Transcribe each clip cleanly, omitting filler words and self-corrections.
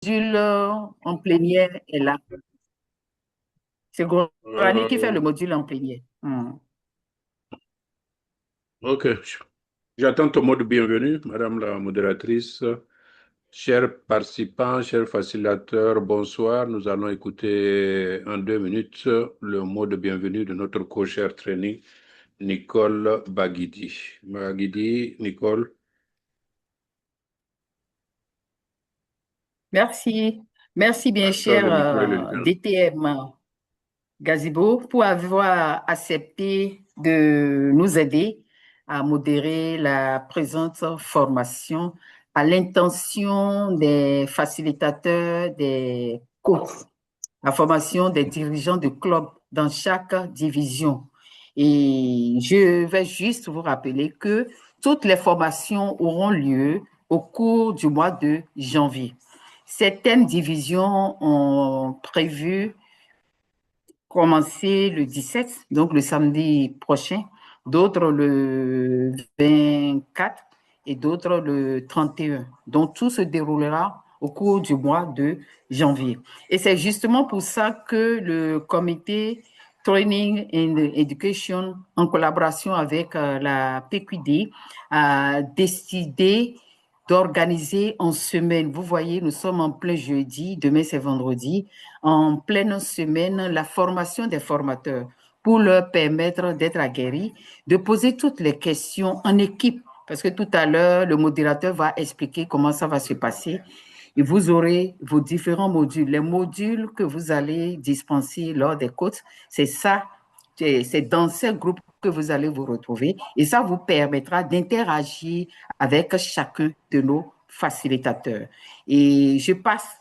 en plénière est là. C'est Gorani qui fait le Euh, module en plénière. ok. J'attends ton mot de bienvenue, Madame la modératrice. Chers participants, chers facilitateurs, bonsoir. Nous allons écouter en 2 minutes le mot de bienvenue de notre co-chair training, Nicole Baguidi. Baguidi, Nicole. Merci. Merci bien À toi cher le micro et le lien. DTM Gazibo pour avoir accepté de nous aider à modérer la présente formation à l'intention des facilitateurs, des coachs, la formation des dirigeants de clubs dans chaque division. Et je vais juste vous rappeler que toutes les formations auront lieu au cours du mois de janvier. Certaines divisions ont prévu commencer le 17, donc le samedi prochain, d'autres le 24 et d'autres le 31. Donc tout se déroulera au cours du mois de janvier. Et c'est justement pour ça que le comité Training and Education, en collaboration avec la PQD, a décidé d'organiser en semaine. Vous voyez, nous sommes en plein jeudi, demain c'est vendredi, en pleine semaine la formation des formateurs pour leur permettre d'être aguerris, de poser toutes les questions en équipe, parce que tout à l'heure, le modérateur va expliquer comment ça va se passer. Et vous aurez vos différents modules. Les modules que vous allez dispenser lors des coachs, c'est ça, c'est dans ces groupes que vous allez vous retrouver. Et ça vous permettra d'interagir avec chacun de nos facilitateurs. Et je passe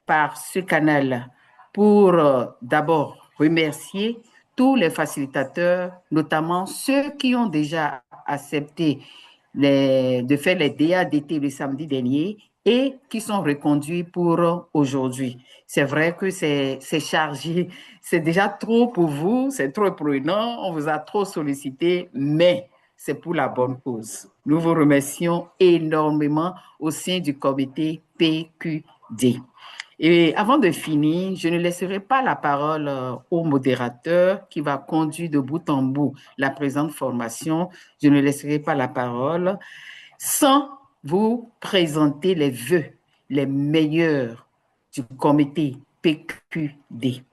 par ce canal pour d'abord remercier tous les facilitateurs, notamment ceux qui ont déjà accepté de faire les DADT le samedi dernier et qui sont reconduits pour aujourd'hui. C'est vrai que c'est chargé, c'est déjà trop pour vous, c'est trop prenant, on vous a trop sollicité, mais c'est pour la bonne cause. Nous vous remercions énormément au sein du comité PQD. Et avant de finir, je ne laisserai pas la parole au modérateur qui va conduire de bout en bout la présente formation. Je ne laisserai pas la parole sans vous présenter les vœux les meilleurs du comité PQD.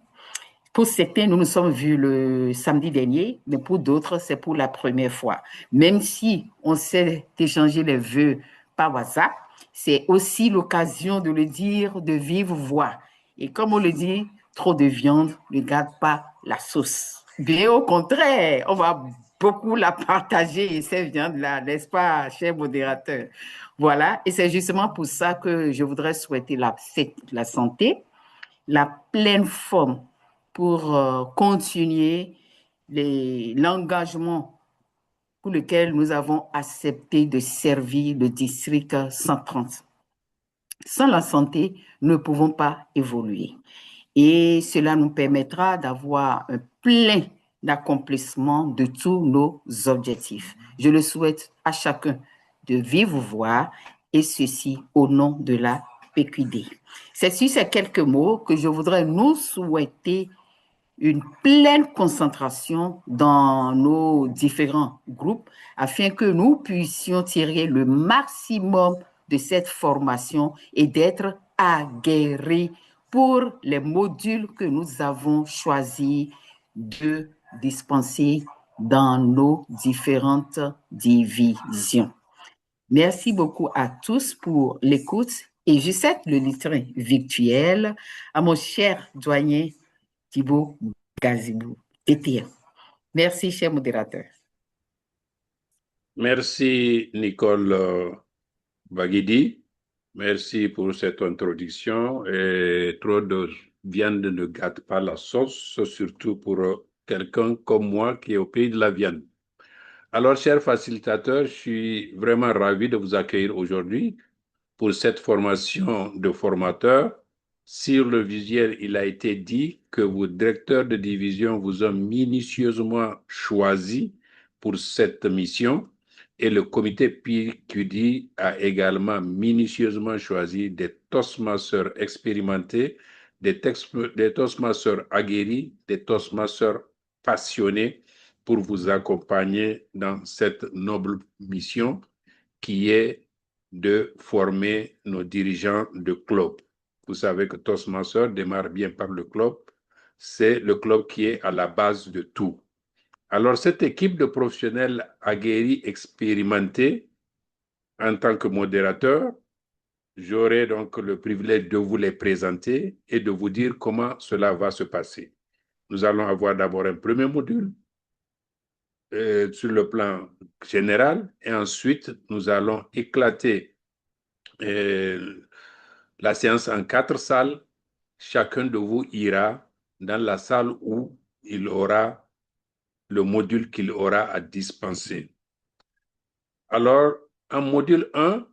Pour certains, nous nous sommes vus le samedi dernier, mais pour d'autres, c'est pour la première fois. Même si on s'est échangé les vœux par WhatsApp, c'est aussi l'occasion de le dire de vive voix. Et comme on le dit, trop de viande ne garde pas la sauce. Bien au contraire, on va beaucoup la partager, cette viande-là, n'est-ce pas, cher modérateur? Voilà, et c'est justement pour ça que je voudrais souhaiter la santé, la pleine forme pour continuer l'engagement pour lequel nous avons accepté de servir le district 130. Sans la santé, nous ne pouvons pas évoluer. Et cela nous permettra d'avoir un plein d'accomplissement de tous nos objectifs. Je le souhaite à chacun de vivre voir et ceci au nom de la PQD. C'est sur ces quelques mots que je voudrais nous souhaiter une pleine concentration dans nos différents groupes afin que nous puissions tirer le maximum de cette formation et d'être aguerris pour les modules que nous avons choisi de dispenser dans nos différentes divisions. Merci beaucoup à tous pour l'écoute et je cède le litrin virtuel à mon cher doyen Thibaut Gazibou, TTM. Merci, cher modérateur. Merci, Nicole Baguidi. Merci pour cette introduction. Et trop de viande ne gâte pas la sauce, surtout pour quelqu'un comme moi qui est au pays de la viande. Alors, chers facilitateurs, je suis vraiment ravi de vous accueillir aujourd'hui pour cette formation de formateurs. Sur le visuel, il a été dit que vos directeurs de division vous ont minutieusement choisi pour cette mission. Et le comité PQD a également minutieusement choisi des toastmasters expérimentés, des toastmasters aguerris, des toastmasters passionnés pour vous accompagner dans cette noble mission qui est de former nos dirigeants de club. Vous savez que Toastmasters démarre bien par le club. C'est le club qui est à la base de tout. Alors, cette équipe de professionnels aguerris, expérimentés, en tant que modérateur, j'aurai donc le privilège de vous les présenter et de vous dire comment cela va se passer. Nous allons avoir d'abord un premier module sur le plan général et ensuite nous allons éclater la séance en 4 salles. Chacun de vous ira dans la salle où il aura le module qu'il aura à dispenser. Alors, en module 1,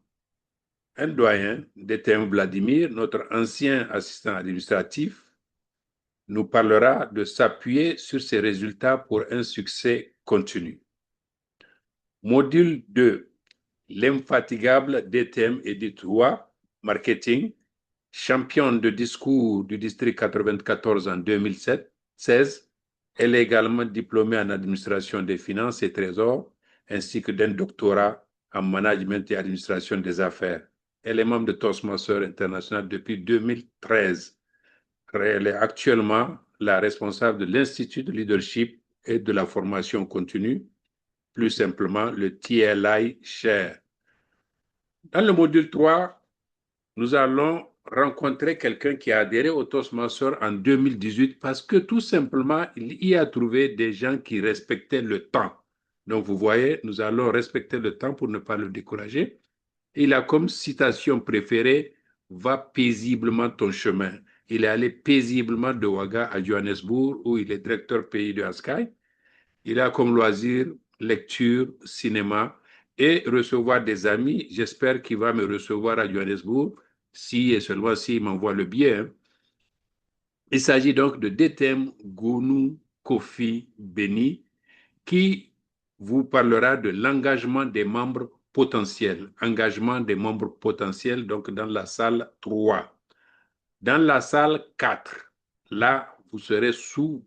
un doyen, DTM Vladimir, notre ancien assistant administratif, nous parlera de s'appuyer sur ses résultats pour un succès continu. Module 2, l'infatigable DTM Edith Roy, marketing, championne de discours du district 94 en 2016. Elle est également diplômée en administration des finances et trésor, ainsi que d'un doctorat en management et administration des affaires. Elle est membre de Toastmasters International depuis 2013. Elle est actuellement la responsable de l'Institut de leadership et de la formation continue, plus simplement le TLI Share. Dans le module 3, nous allons rencontrer quelqu'un qui a adhéré au Toastmasters en 2018 parce que tout simplement, il y a trouvé des gens qui respectaient le temps. Donc, vous voyez, nous allons respecter le temps pour ne pas le décourager. Il a comme citation préférée, va paisiblement ton chemin. Il est allé paisiblement de Ouaga à Johannesburg, où il est directeur pays de Askai. Il a comme loisir lecture, cinéma et recevoir des amis. J'espère qu'il va me recevoir à Johannesburg, si et seulement s'il m'envoie le billet. Il s'agit donc de DTM Gounou Kofi Beni, qui vous parlera de l'engagement des membres potentiels. Engagement des membres potentiels, donc dans la salle 3. Dans la salle 4, là, vous serez sous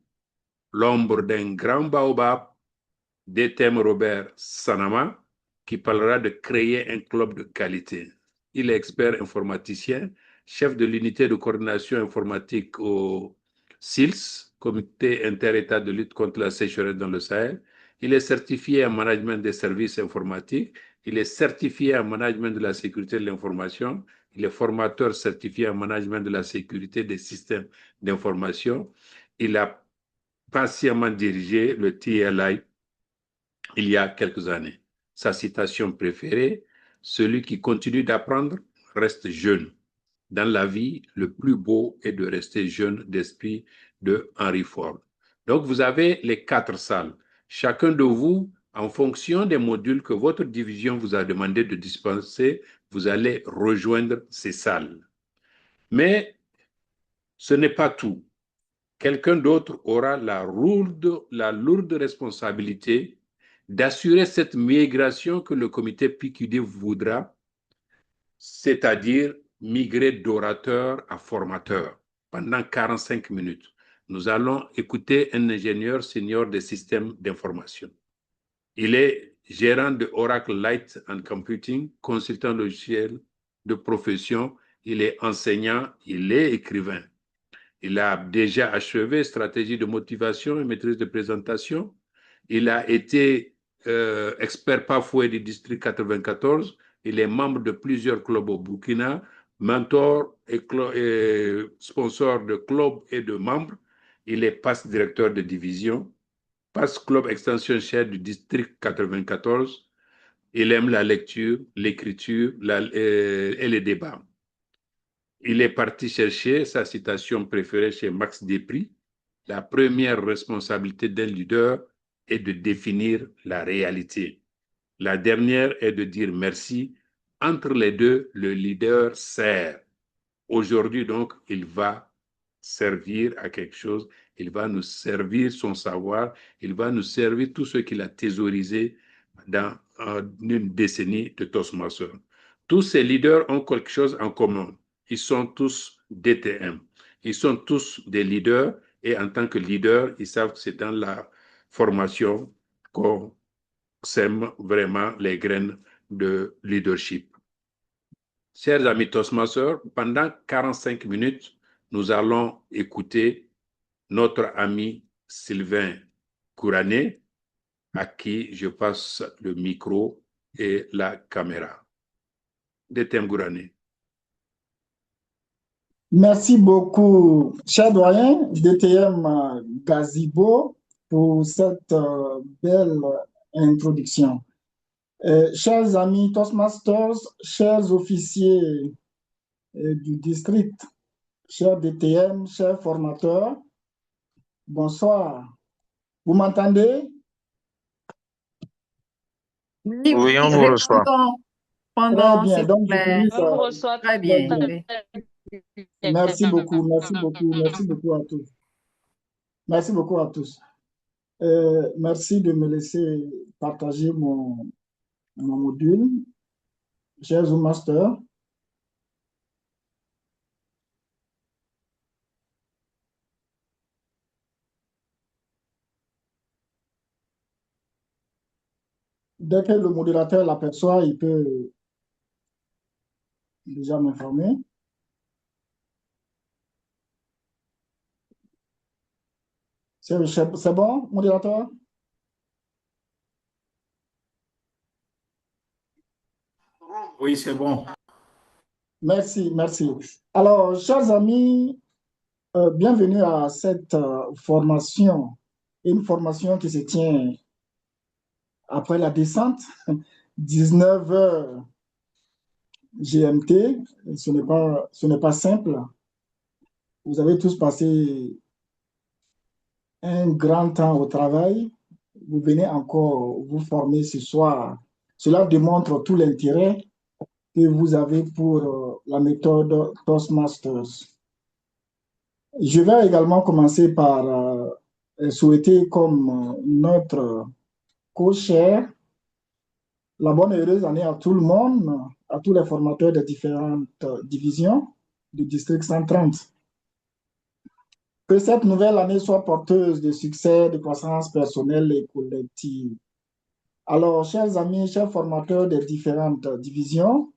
l'ombre d'un grand baobab, DTM Robert Sanama, qui parlera de créer un club de qualité. Il est expert informaticien, chef de l'unité de coordination informatique au SILS, Comité inter-État de lutte contre la sécheresse dans le Sahel. Il est certifié en management des services informatiques. Il est certifié en management de la sécurité de l'information. Il est formateur certifié en management de la sécurité des systèmes d'information. Il a patiemment dirigé le TLI il y a quelques années. Sa citation préférée, celui qui continue d'apprendre reste jeune. Dans la vie, le plus beau est de rester jeune d'esprit, de Henry Ford. Donc, vous avez les 4 salles. Chacun de vous, en fonction des modules que votre division vous a demandé de dispenser, vous allez rejoindre ces salles. Mais ce n'est pas tout. Quelqu'un d'autre aura la lourde responsabilité d'assurer cette migration que le comité PQD voudra, c'est-à-dire migrer d'orateur à formateur pendant 45 minutes. Nous allons écouter un ingénieur senior des systèmes d'information. Il est gérant de Oracle Light and Computing, consultant logiciel de profession, il est enseignant, il est écrivain. Il a déjà achevé stratégie de motivation et maîtrise de présentation. Il a été expert Pafoué du district 94. Il est membre de plusieurs clubs au Burkina, mentor et sponsor de clubs et de membres. Il est passe directeur de division, passe club extension chair du district 94. Il aime la lecture, l'écriture et les débats. Il est parti chercher sa citation préférée chez Max Desprez. La première responsabilité d'un leader est de définir la réalité. La dernière est de dire merci. Entre les deux, le leader sert. Aujourd'hui, donc, il va servir à quelque chose. Il va nous servir son savoir. Il va nous servir tout ce qu'il a thésaurisé dans en une décennie de Toastmasters. Tous ces leaders ont quelque chose en commun. Ils sont tous DTM. Ils sont tous des leaders et en tant que leaders, ils savent que c'est dans la formation qu'on sème vraiment les graines de leadership. Chers amis Toastmasters, pendant 45 minutes, nous allons écouter notre ami Sylvain Kourané, à qui je passe le micro et la caméra. DTM Kourané. Merci beaucoup, cher doyen DTM Gazibo, pour cette belle introduction. Chers amis Toastmasters, chers officiers du district, chers DTM, chers formateurs, bonsoir. Vous m'entendez? Oui, Oui, on vous reçoit. Très bien. s'il Donc, vous plaît. j'utilise, On vous reçoit Très très bien. bien. Oui. Merci beaucoup, merci beaucoup, merci beaucoup à tous. Merci beaucoup à tous. Merci de me laisser partager mon module. Chers Zoom Masters, dès que le modérateur l'aperçoit, il peut déjà m'informer. C'est bon, modérateur? Oui, c'est bon. Merci, merci. Alors, chers amis, bienvenue à cette formation, une formation qui se tient après la descente, 19 heures GMT. Ce n'est pas simple. Vous avez tous passé un grand temps au travail. Vous venez encore vous former ce soir. Cela démontre tout l'intérêt que vous avez pour la méthode Toastmasters. Je vais également commencer par souhaiter comme notre co-chair la bonne et heureuse année à tout le monde, à tous les formateurs des différentes divisions du district 130. Que cette nouvelle année soit porteuse de succès, de croissance personnelle et collective. Alors, chers amis, chers formateurs des différentes divisions,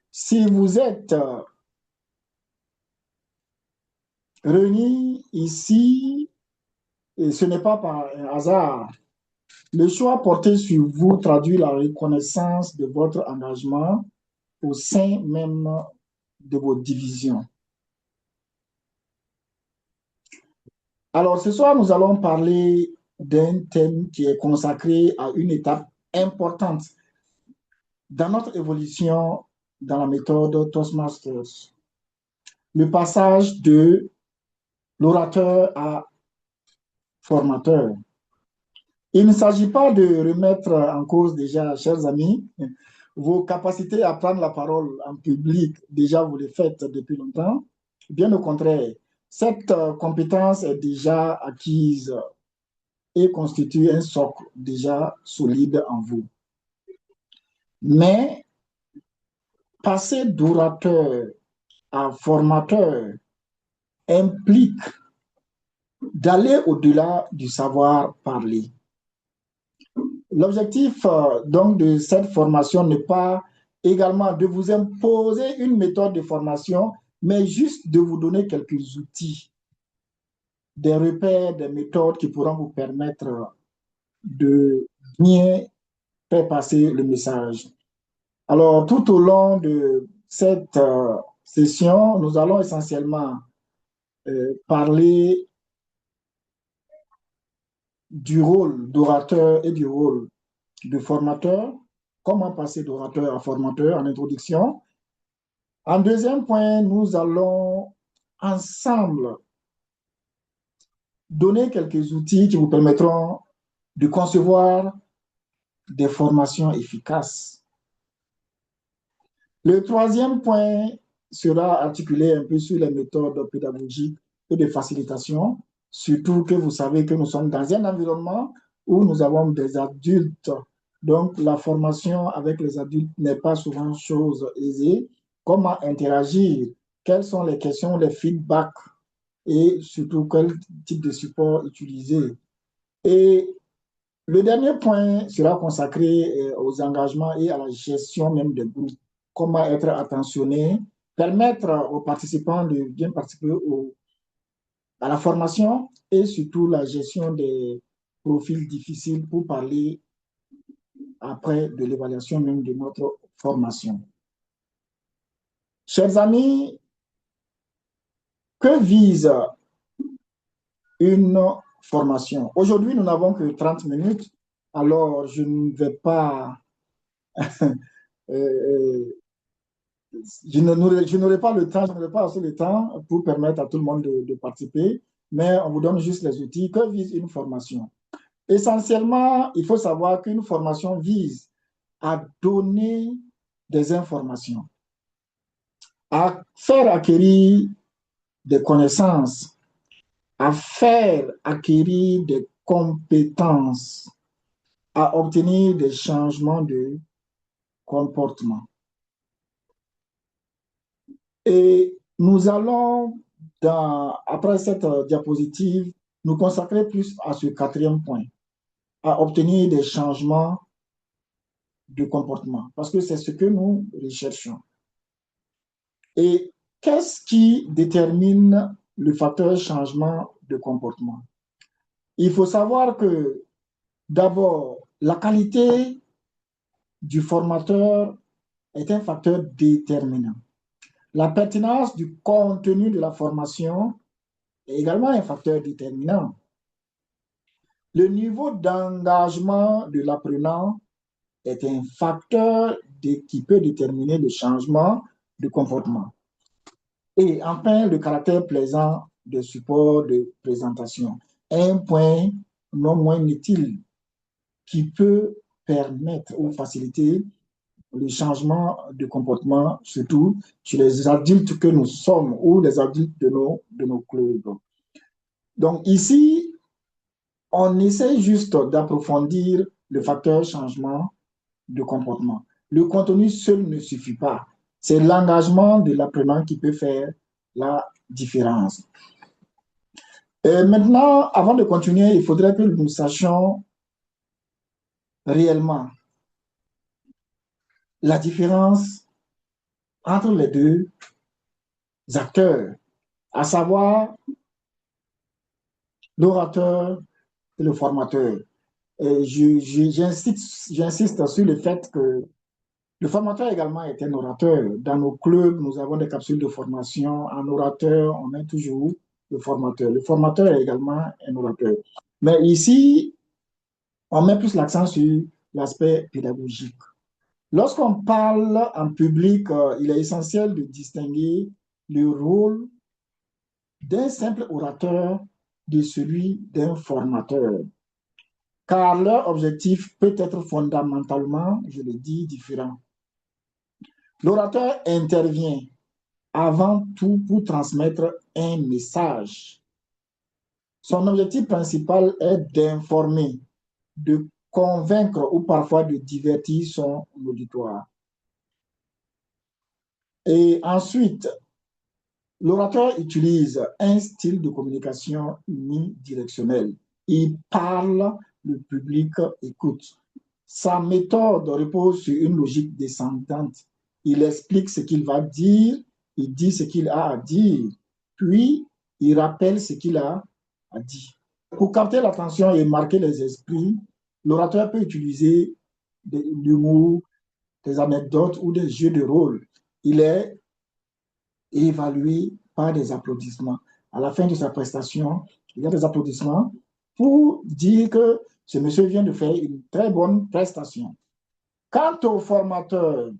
si vous êtes réunis ici, et ce n'est pas par hasard, le choix porté sur vous traduit la reconnaissance de votre engagement au sein même de vos divisions. Alors, ce soir, nous allons parler d'un thème qui est consacré à une étape importante dans notre évolution dans la méthode Toastmasters. Le passage de l'orateur à formateur. Il ne s'agit pas de remettre en cause déjà, chers amis, vos capacités à prendre la parole en public. Déjà, vous le faites depuis longtemps. Bien au contraire, cette compétence est déjà acquise et constitue un socle déjà solide en vous. Mais passer d'orateur à formateur implique d'aller au-delà du savoir parler. L'objectif donc de cette formation n'est pas également de vous imposer une méthode de formation, mais juste de vous donner quelques outils, des repères, des méthodes qui pourront vous permettre de bien faire passer le message. Alors, tout au long de cette session, nous allons essentiellement parler du rôle d'orateur et du rôle de formateur, comment passer d'orateur à formateur en introduction. En deuxième point, nous allons ensemble donner quelques outils qui vous permettront de concevoir des formations efficaces. Le troisième point sera articulé un peu sur les méthodes pédagogiques et de facilitation, surtout que vous savez que nous sommes dans un environnement où nous avons des adultes Donc, la formation avec les adultes n'est pas souvent chose aisée. Comment interagir? Quelles sont les questions, les feedbacks et surtout quel type de support utiliser? Et le dernier point sera consacré aux engagements et à la gestion même des groupes. Comment être attentionné, permettre aux participants de bien participer à la formation et surtout la gestion des profils difficiles pour parler après de l'évaluation même de notre formation. Chers amis, que vise une formation? Aujourd'hui, nous n'avons que 30 minutes, alors je ne vais pas, je n'aurai pas le temps, je n'aurai pas assez de temps pour permettre à tout le monde de participer, mais on vous donne juste les outils. Que vise une formation? Essentiellement, il faut savoir qu'une formation vise à donner des informations, à faire acquérir des connaissances, à faire acquérir des compétences, à obtenir des changements de comportement. Et nous allons, après cette diapositive, nous consacrer plus à ce quatrième point, à obtenir des changements de comportement, parce que c'est ce que nous recherchons. Et qu'est-ce qui détermine le facteur changement de comportement? Il faut savoir que d'abord, la qualité du formateur est un facteur déterminant. La pertinence du contenu de la formation est également un facteur déterminant. Le niveau d'engagement de l'apprenant est un facteur qui peut déterminer le changement de comportement. Et enfin, le caractère plaisant des supports de présentation. Un point non moins utile qui peut permettre ou faciliter le changement de comportement, surtout chez les adultes que nous sommes ou les adultes de nos clubs. Donc ici, on essaie juste d'approfondir le facteur changement de comportement. Le contenu seul ne suffit pas. C'est l'engagement de l'apprenant qui peut faire la différence. Et maintenant, avant de continuer, il faudrait que nous sachions réellement la différence entre les deux acteurs, à savoir l'orateur et le formateur. Et j'insiste sur le fait que le formateur également est un orateur. Dans nos clubs, nous avons des capsules de formation. En orateur, on met toujours le formateur. Le formateur est également un orateur. Mais ici, on met plus l'accent sur l'aspect pédagogique. Lorsqu'on parle en public, il est essentiel de distinguer le rôle d'un simple orateur de celui d'un formateur, car leur objectif peut être fondamentalement, je le dis, différent. L'orateur intervient avant tout pour transmettre un message. Son objectif principal est d'informer, de convaincre ou parfois de divertir son auditoire. Et ensuite, l'orateur utilise un style de communication unidirectionnel. Il parle, le public écoute. Sa méthode repose sur une logique descendante. Il explique ce qu'il va dire, il dit ce qu'il a à dire, puis il rappelle ce qu'il a à dire. Pour capter l'attention et marquer les esprits, l'orateur peut utiliser de l'humour, des anecdotes ou des jeux de rôle. Il est évalué par des applaudissements. À la fin de sa prestation, il y a des applaudissements pour dire que ce monsieur vient de faire une très bonne prestation. Quant au formateur,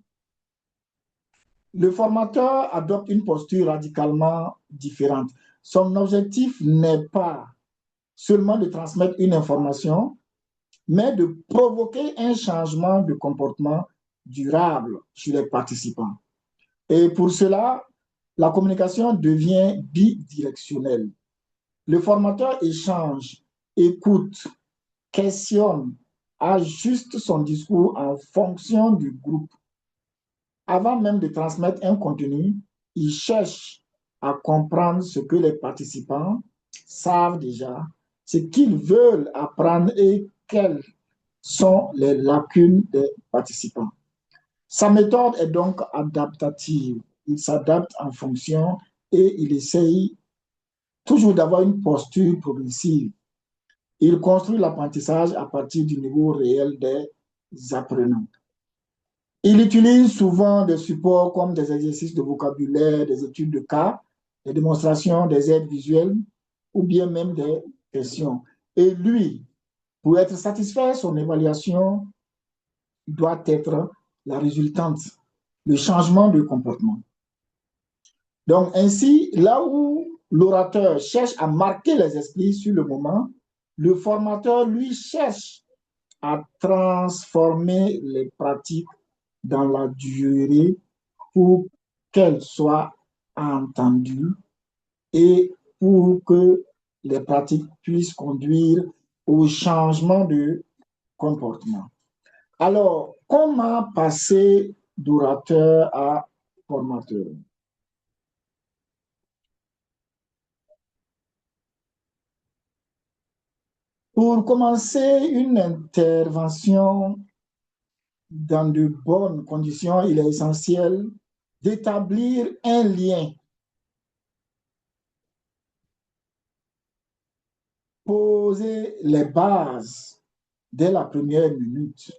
le formateur adopte une posture radicalement différente. Son objectif n'est pas seulement de transmettre une information, mais de provoquer un changement de comportement durable chez les participants. Et pour cela, la communication devient bidirectionnelle. Le formateur échange, écoute, questionne ajuste son discours en fonction du groupe. Avant même de transmettre un contenu, il cherche à comprendre ce que les participants savent déjà, ce qu'ils veulent apprendre et quelles sont les lacunes des participants. Sa méthode est donc adaptative. Il s'adapte en fonction et il essaye toujours d'avoir une posture progressive. Il construit l'apprentissage à partir du niveau réel des apprenants. Il utilise souvent des supports comme des exercices de vocabulaire, des études de cas, des démonstrations, des aides visuelles ou bien même des questions. Et lui, pour être satisfait, son évaluation doit être la résultante, le changement de comportement. Donc ainsi, là où l'orateur cherche à marquer les esprits sur le moment, le formateur, lui, cherche à transformer les pratiques dans la durée pour qu'elles soient entendues et pour que les pratiques puissent conduire au changement de comportement. Alors, comment passer d'orateur à formateur? Pour commencer une intervention dans de bonnes conditions, il est essentiel d'établir un lien, poser les bases dès la première minute.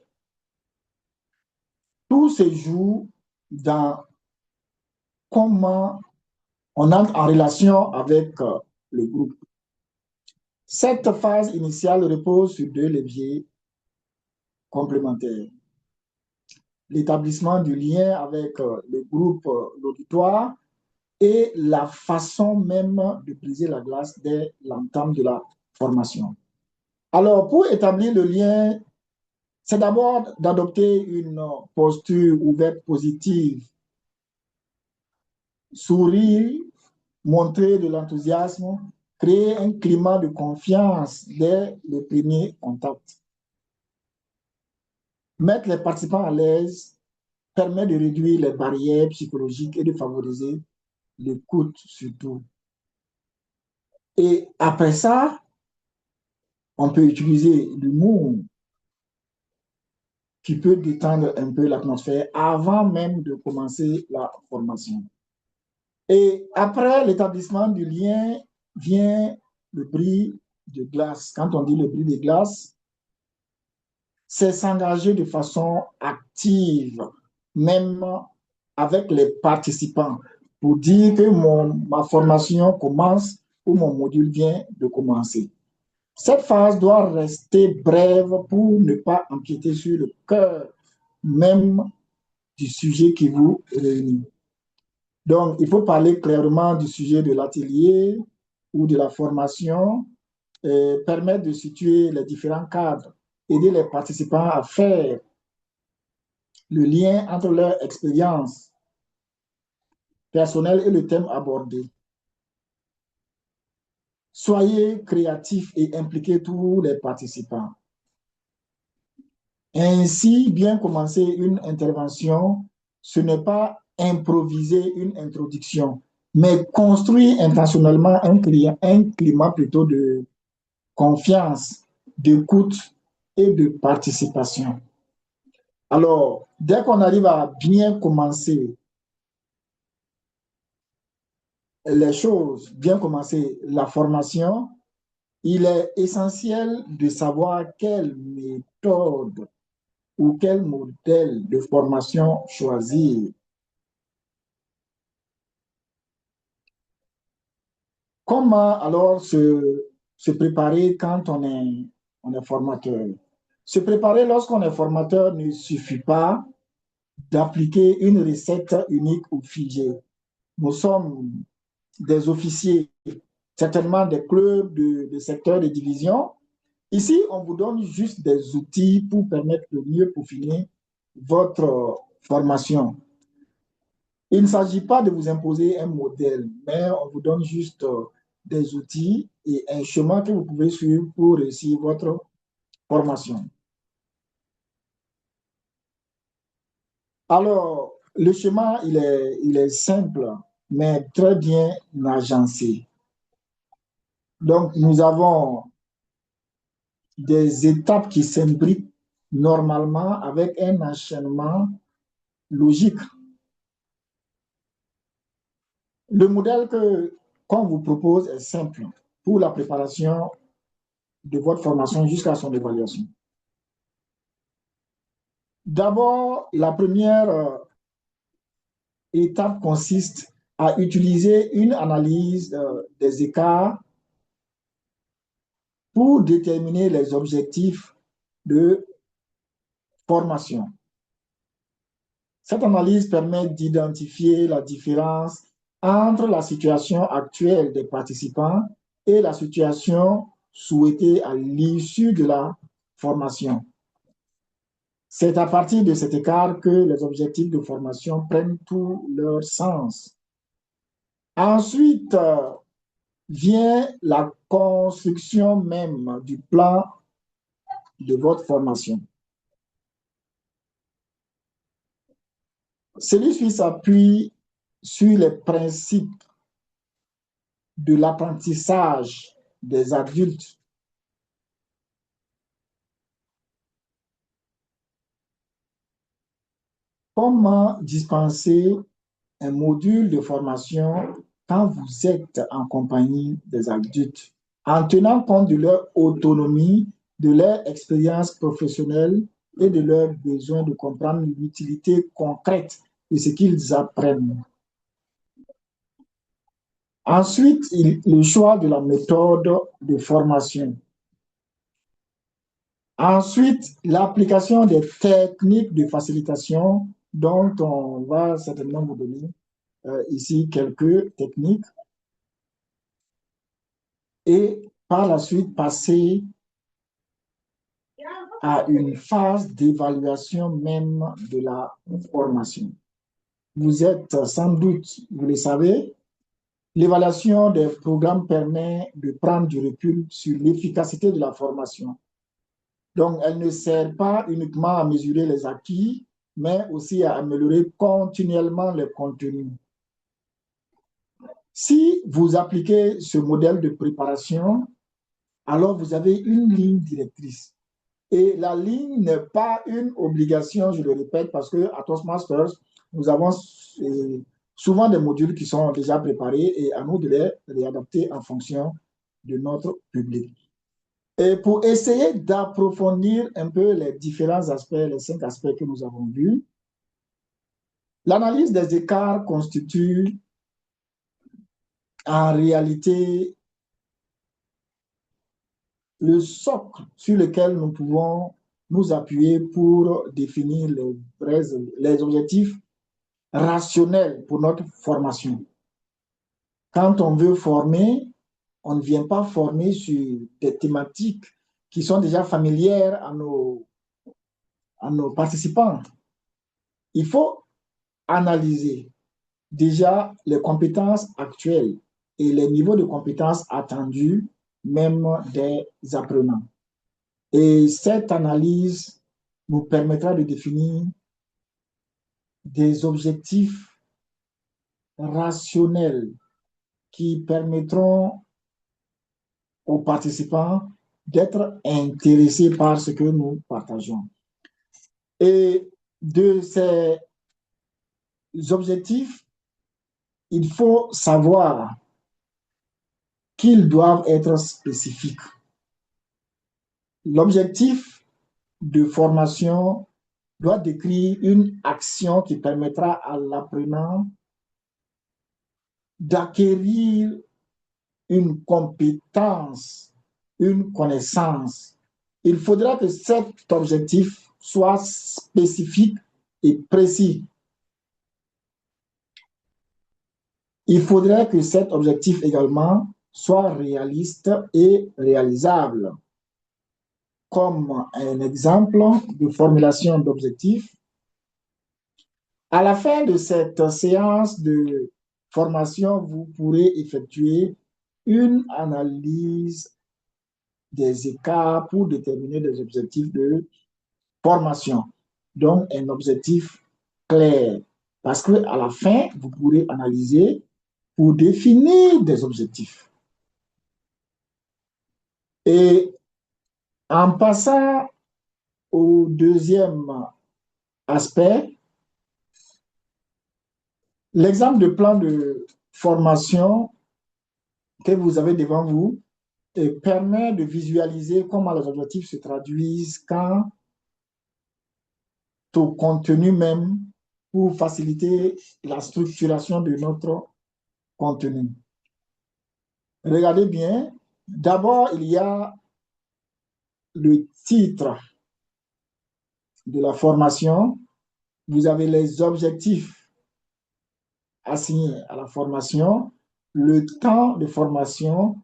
Tout se joue dans comment on entre en relation avec le groupe. Cette phase initiale repose sur deux leviers complémentaires. L'établissement du lien avec le groupe, l'auditoire, et la façon même de briser la glace dès l'entame de la formation. Alors, pour établir le lien, c'est d'abord d'adopter une posture ouverte, positive, sourire, montrer de l'enthousiasme, créer un climat de confiance dès le premier contact. Mettre les participants à l'aise permet de réduire les barrières psychologiques et de favoriser l'écoute surtout. Et après ça, on peut utiliser l'humour qui peut détendre un peu l'atmosphère avant même de commencer la formation. Et après l'établissement du lien vient le bris de glace. Quand on dit le bris de glace, c'est s'engager de façon active, même avec les participants, pour dire que ma formation commence ou mon module vient de commencer. Cette phase doit rester brève pour ne pas empiéter sur le cœur même du sujet qui vous réunit. Donc, il faut parler clairement du sujet de l'atelier ou de la formation, permettre de situer les différents cadres, aider les participants à faire le lien entre leur expérience personnelle et le thème abordé. Soyez créatifs et impliquez tous les participants. Ainsi, bien commencer une intervention, ce n'est pas improviser une introduction, mais construire intentionnellement un climat plutôt de confiance, d'écoute et de participation. Alors, dès qu'on arrive à bien commencer les choses, bien commencer la formation, il est essentiel de savoir quelle méthode ou quel modèle de formation choisir. Comment alors se préparer quand on est formateur? Se préparer lorsqu'on est formateur ne suffit pas d'appliquer une recette unique ou figée. Nous sommes des officiers, certainement des clubs de secteurs de division. Ici, on vous donne juste des outils pour permettre de mieux peaufiner votre formation. Il ne s'agit pas de vous imposer un modèle, mais on vous donne juste des outils et un chemin que vous pouvez suivre pour réussir votre formation. Alors, le schéma, il est simple, mais très bien agencé. Donc, nous avons des étapes qui s'imbriquent normalement avec un enchaînement logique. Le modèle qu'on vous propose est simple pour la préparation de votre formation jusqu'à son évaluation. D'abord, la première étape consiste à utiliser une analyse des écarts pour déterminer les objectifs de formation. Cette analyse permet d'identifier la différence entre la situation actuelle des participants et la situation souhaitée à l'issue de la formation. C'est à partir de cet écart que les objectifs de formation prennent tout leur sens. Ensuite, vient la construction même du plan de votre formation. Celui-ci s'appuie sur les principes de l'apprentissage des adultes. Comment dispenser un module de formation quand vous êtes en compagnie des adultes, en tenant compte de leur autonomie, de leur expérience professionnelle et de leur besoin de comprendre l'utilité concrète de ce qu'ils apprennent. Ensuite, le choix de la méthode de formation. Ensuite, l'application des techniques de facilitation dont on va certainement vous donner ici quelques techniques. Et par la suite, passer à une phase d'évaluation même de la formation. Vous êtes sans doute, vous le savez, l'évaluation des programmes permet de prendre du recul sur l'efficacité de la formation. Donc, elle ne sert pas uniquement à mesurer les acquis, mais aussi à améliorer continuellement les contenus. Si vous appliquez ce modèle de préparation, alors vous avez une ligne directrice. Et la ligne n'est pas une obligation, je le répète, parce qu'à Toastmasters, nous avons souvent des modules qui sont déjà préparés et à nous de les réadapter en fonction de notre public. Et pour essayer d'approfondir un peu les différents aspects, les 5 aspects que nous avons vus, l'analyse des écarts constitue en réalité le socle sur lequel nous pouvons nous appuyer pour définir les objectifs rationnels pour notre formation. Quand on veut former, on ne vient pas former sur des thématiques qui sont déjà familières à nos participants. Il faut analyser déjà les compétences actuelles et les niveaux de compétences attendus même des apprenants. Et cette analyse nous permettra de définir des objectifs rationnels qui permettront aux participants d'être intéressés par ce que nous partageons. Et de ces objectifs, il faut savoir qu'ils doivent être spécifiques. L'objectif de formation doit décrire une action qui permettra à l'apprenant d'acquérir une compétence, une connaissance. Il faudra que cet objectif soit spécifique et précis. Il faudrait que cet objectif également soit réaliste et réalisable. Comme un exemple de formulation d'objectifs, à la fin de cette séance de formation, vous pourrez effectuer une analyse des écarts pour déterminer des objectifs de formation. Donc, un objectif clair. Parce qu'à la fin, vous pourrez analyser pour définir des objectifs. Et en passant au deuxième aspect, l'exemple de plan de formation que vous avez devant vous permet de visualiser comment les objectifs se traduisent quant au contenu même pour faciliter la structuration de notre contenu. Regardez bien, d'abord, il y a le titre de la formation. Vous avez les objectifs assignés à la formation, le temps de formation,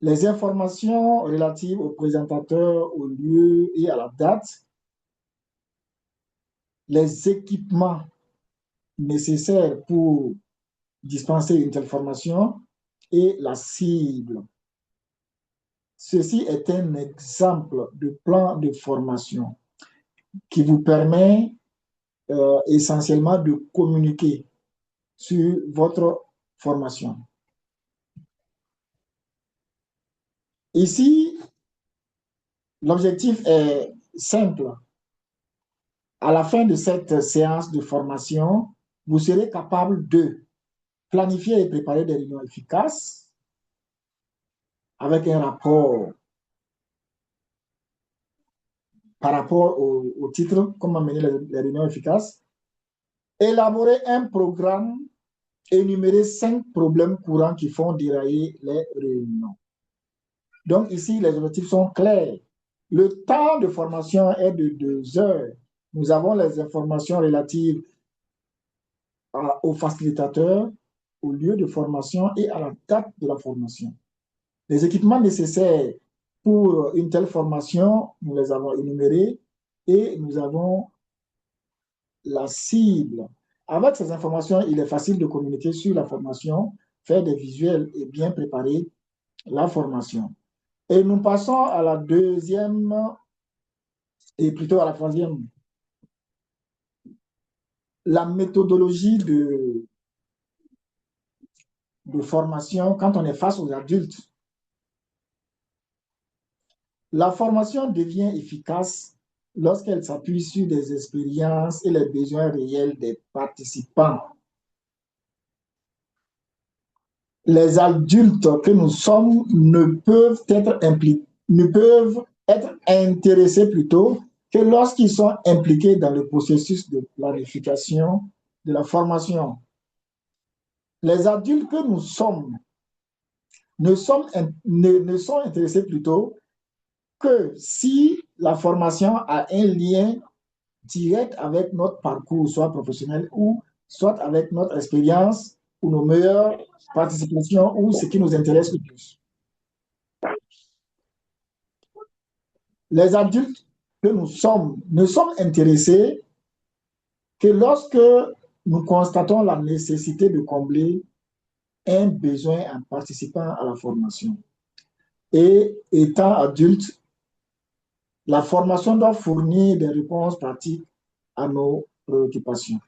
les informations relatives au présentateur, au lieu et à la date, les équipements nécessaires pour dispenser une telle formation et la cible. Ceci est un exemple de plan de formation qui vous permet essentiellement de communiquer sur votre formation. Ici, l'objectif est simple. À la fin de cette séance de formation, vous serez capable de planifier et préparer des réunions efficaces avec un rapport par rapport au titre, comment mener les réunions efficaces, élaborer un programme, énumérer 5 problèmes courants qui font dérailler les réunions. Donc ici, les objectifs sont clairs. Le temps de formation est de 2 heures. Nous avons les informations relatives au facilitateur, au lieu de formation et à la date de la formation. Les équipements nécessaires pour une telle formation, nous les avons énumérés et nous avons la cible. Avec ces informations, il est facile de communiquer sur la formation, faire des visuels et bien préparer la formation. Et nous passons à la deuxième, et plutôt à la troisième, la méthodologie de formation quand on est face aux adultes. La formation devient efficace lorsqu'elle s'appuie sur des expériences et les besoins réels des participants. Les adultes que nous sommes ne peuvent être intéressés plutôt que lorsqu'ils sont impliqués dans le processus de planification de la formation. Les adultes que nous sommes ne sont intéressés plutôt que si la formation a un lien direct avec notre parcours, soit professionnel ou soit avec notre expérience ou nos meilleures participations ou ce qui nous intéresse le plus. Les adultes que nous sommes ne sommes intéressés que lorsque nous constatons la nécessité de combler un besoin en participant à la formation. Et étant adulte, la formation doit fournir des réponses pratiques à nos préoccupations.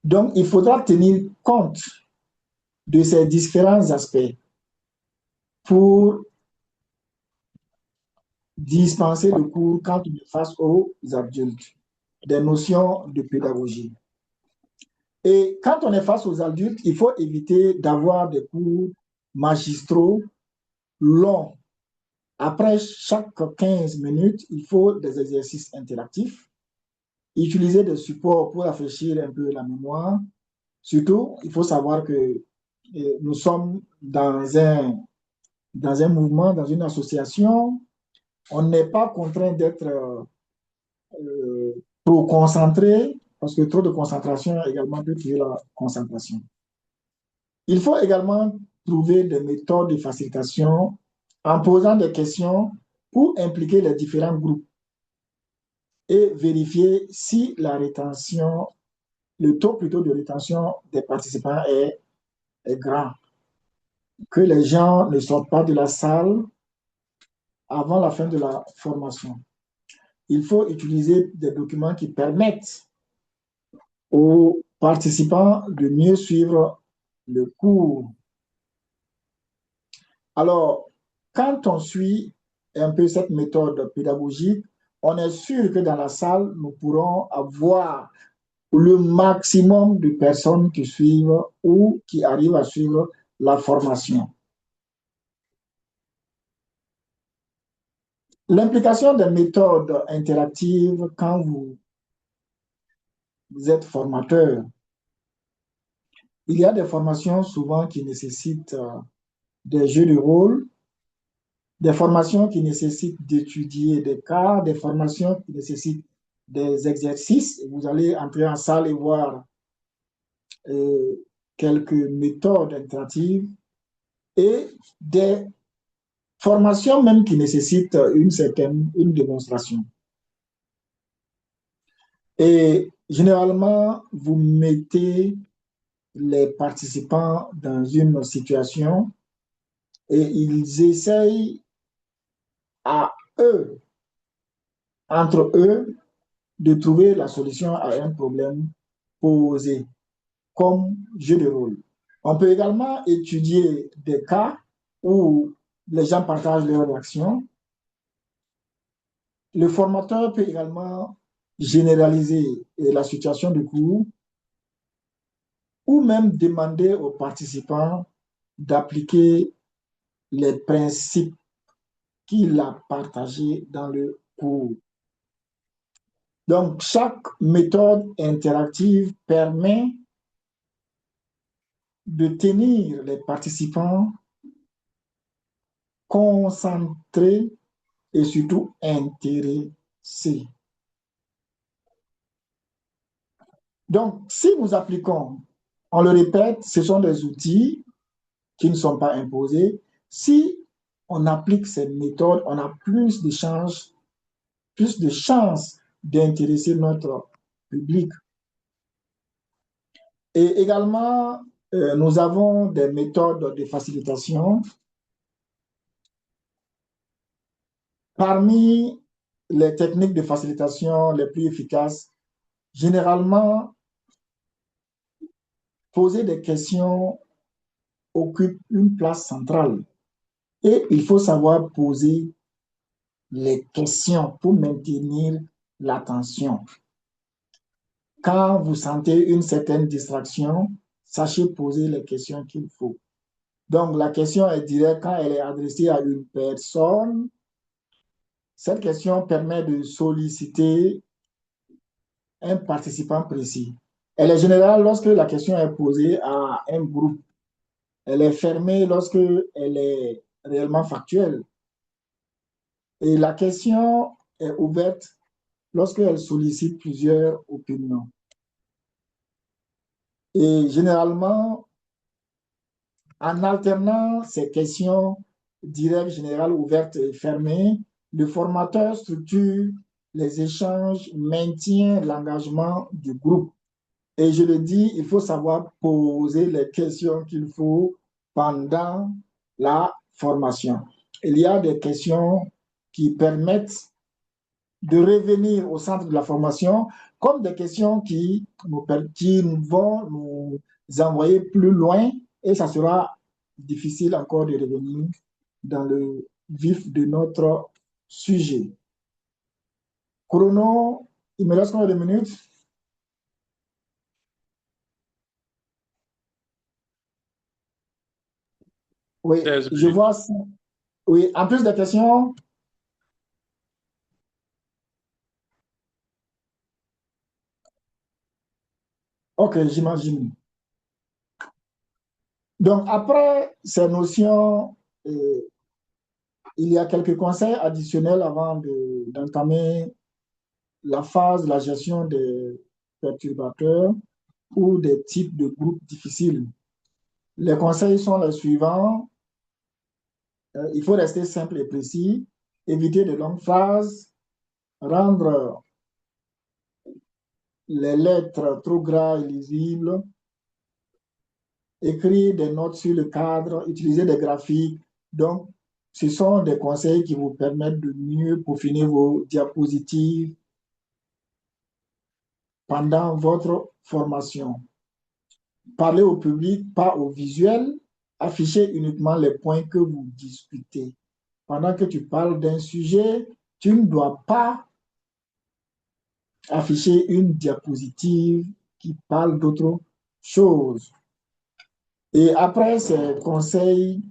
Donc, il faudra tenir compte de ces différents aspects pour dispenser le cours quand on est face aux adultes, des notions de pédagogie. Et quand on est face aux adultes, il faut éviter d'avoir des cours magistraux longs. Après chaque 15 minutes, il faut des exercices interactifs, utiliser des supports pour rafraîchir un peu la mémoire. Surtout, il faut savoir que nous sommes dans un mouvement, dans une association. On n'est pas contraint d'être trop concentré, parce que trop de concentration également peut tuer la concentration. Il faut également trouver des méthodes de facilitation en posant des questions pour impliquer les différents groupes et vérifier si la rétention, le taux plutôt de rétention des participants est grand. Que les gens ne sortent pas de la salle avant la fin de la formation. il faut utiliser des documents qui permettent aux participants de mieux suivre le cours. Alors, quand on suit un peu cette méthode pédagogique, on est sûr que dans la salle, nous pourrons avoir le maximum de personnes qui suivent ou qui arrivent à suivre la formation. L'implication des méthodes interactives quand vous êtes formateur, il y a des formations souvent qui nécessitent des jeux de rôle, des formations qui nécessitent d'étudier des cas, des formations qui nécessitent des exercices. Vous allez entrer en salle et voir quelques méthodes interactives et des formations même qui nécessitent une démonstration. Et généralement, vous mettez les participants dans une situation et ils essayent à eux, entre eux, de trouver la solution à un problème posé comme jeu de rôle. On peut également étudier des cas où les gens partagent leurs réactions. Le formateur peut également généraliser la situation de cours ou même demander aux participants d'appliquer les principes qu'il a partagés dans le cours. Donc, chaque méthode interactive permet de tenir les participants concentrés et surtout intéressés. Donc, si nous appliquons, on le répète, ce sont des outils qui ne sont pas imposés. Si on applique ces méthodes, on a plus de chances d'intéresser notre public. Et également, nous avons des méthodes de facilitation. Parmi les techniques de facilitation les plus efficaces, généralement, poser des questions occupe une place centrale. Et il faut savoir poser les questions pour maintenir l'attention. Quand vous sentez une certaine distraction, sachez poser les questions qu'il faut. Donc, la question est directe quand elle est adressée à une personne. Cette question permet de solliciter un participant précis. Elle est générale lorsque la question est posée à un groupe. Elle est fermée lorsque elle est réellement factuelle. Et la question est ouverte lorsqu'elle sollicite plusieurs opinions. Et généralement, en alternant ces questions directes, générales, ouvertes et fermées, le formateur structure les échanges, maintient l'engagement du groupe. Et je le dis, il faut savoir poser les questions qu'il faut pendant la formation. Il y a des questions qui permettent de revenir au centre de la formation, comme des questions qui vont nous envoyer plus loin et ça sera difficile encore de revenir dans le vif de notre sujet. Chrono, il me reste combien de minutes? Oui, je vois. Oui, en plus de questions. Ok, j'imagine. Donc, après ces notions, il y a quelques conseils additionnels avant d'entamer la phase de la gestion des perturbateurs ou des types de groupes difficiles. Les conseils sont les suivants. Il faut rester simple et précis, éviter de longues phrases, rendre les lettres trop gras et lisibles, écrire des notes sur le cadre, utiliser des graphiques. Donc, Ce sont des conseils qui vous permettent de mieux peaufiner vos diapositives pendant votre formation. Parlez au public, pas au visuel. Affichez uniquement les points que vous discutez. Pendant que tu parles d'un sujet, tu ne dois pas afficher une diapositive qui parle d'autre chose. Et après ces conseils,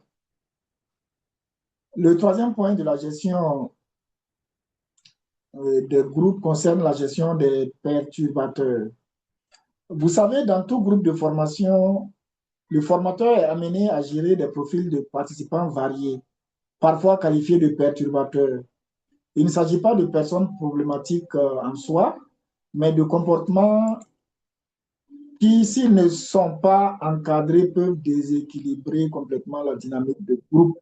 le troisième point de la gestion des groupes concerne la gestion des perturbateurs. Vous savez, dans tout groupe de formation, le formateur est amené à gérer des profils de participants variés, parfois qualifiés de perturbateurs. Il ne s'agit pas de personnes problématiques en soi, mais de comportements qui, s'ils ne sont pas encadrés, peuvent déséquilibrer complètement la dynamique du groupe.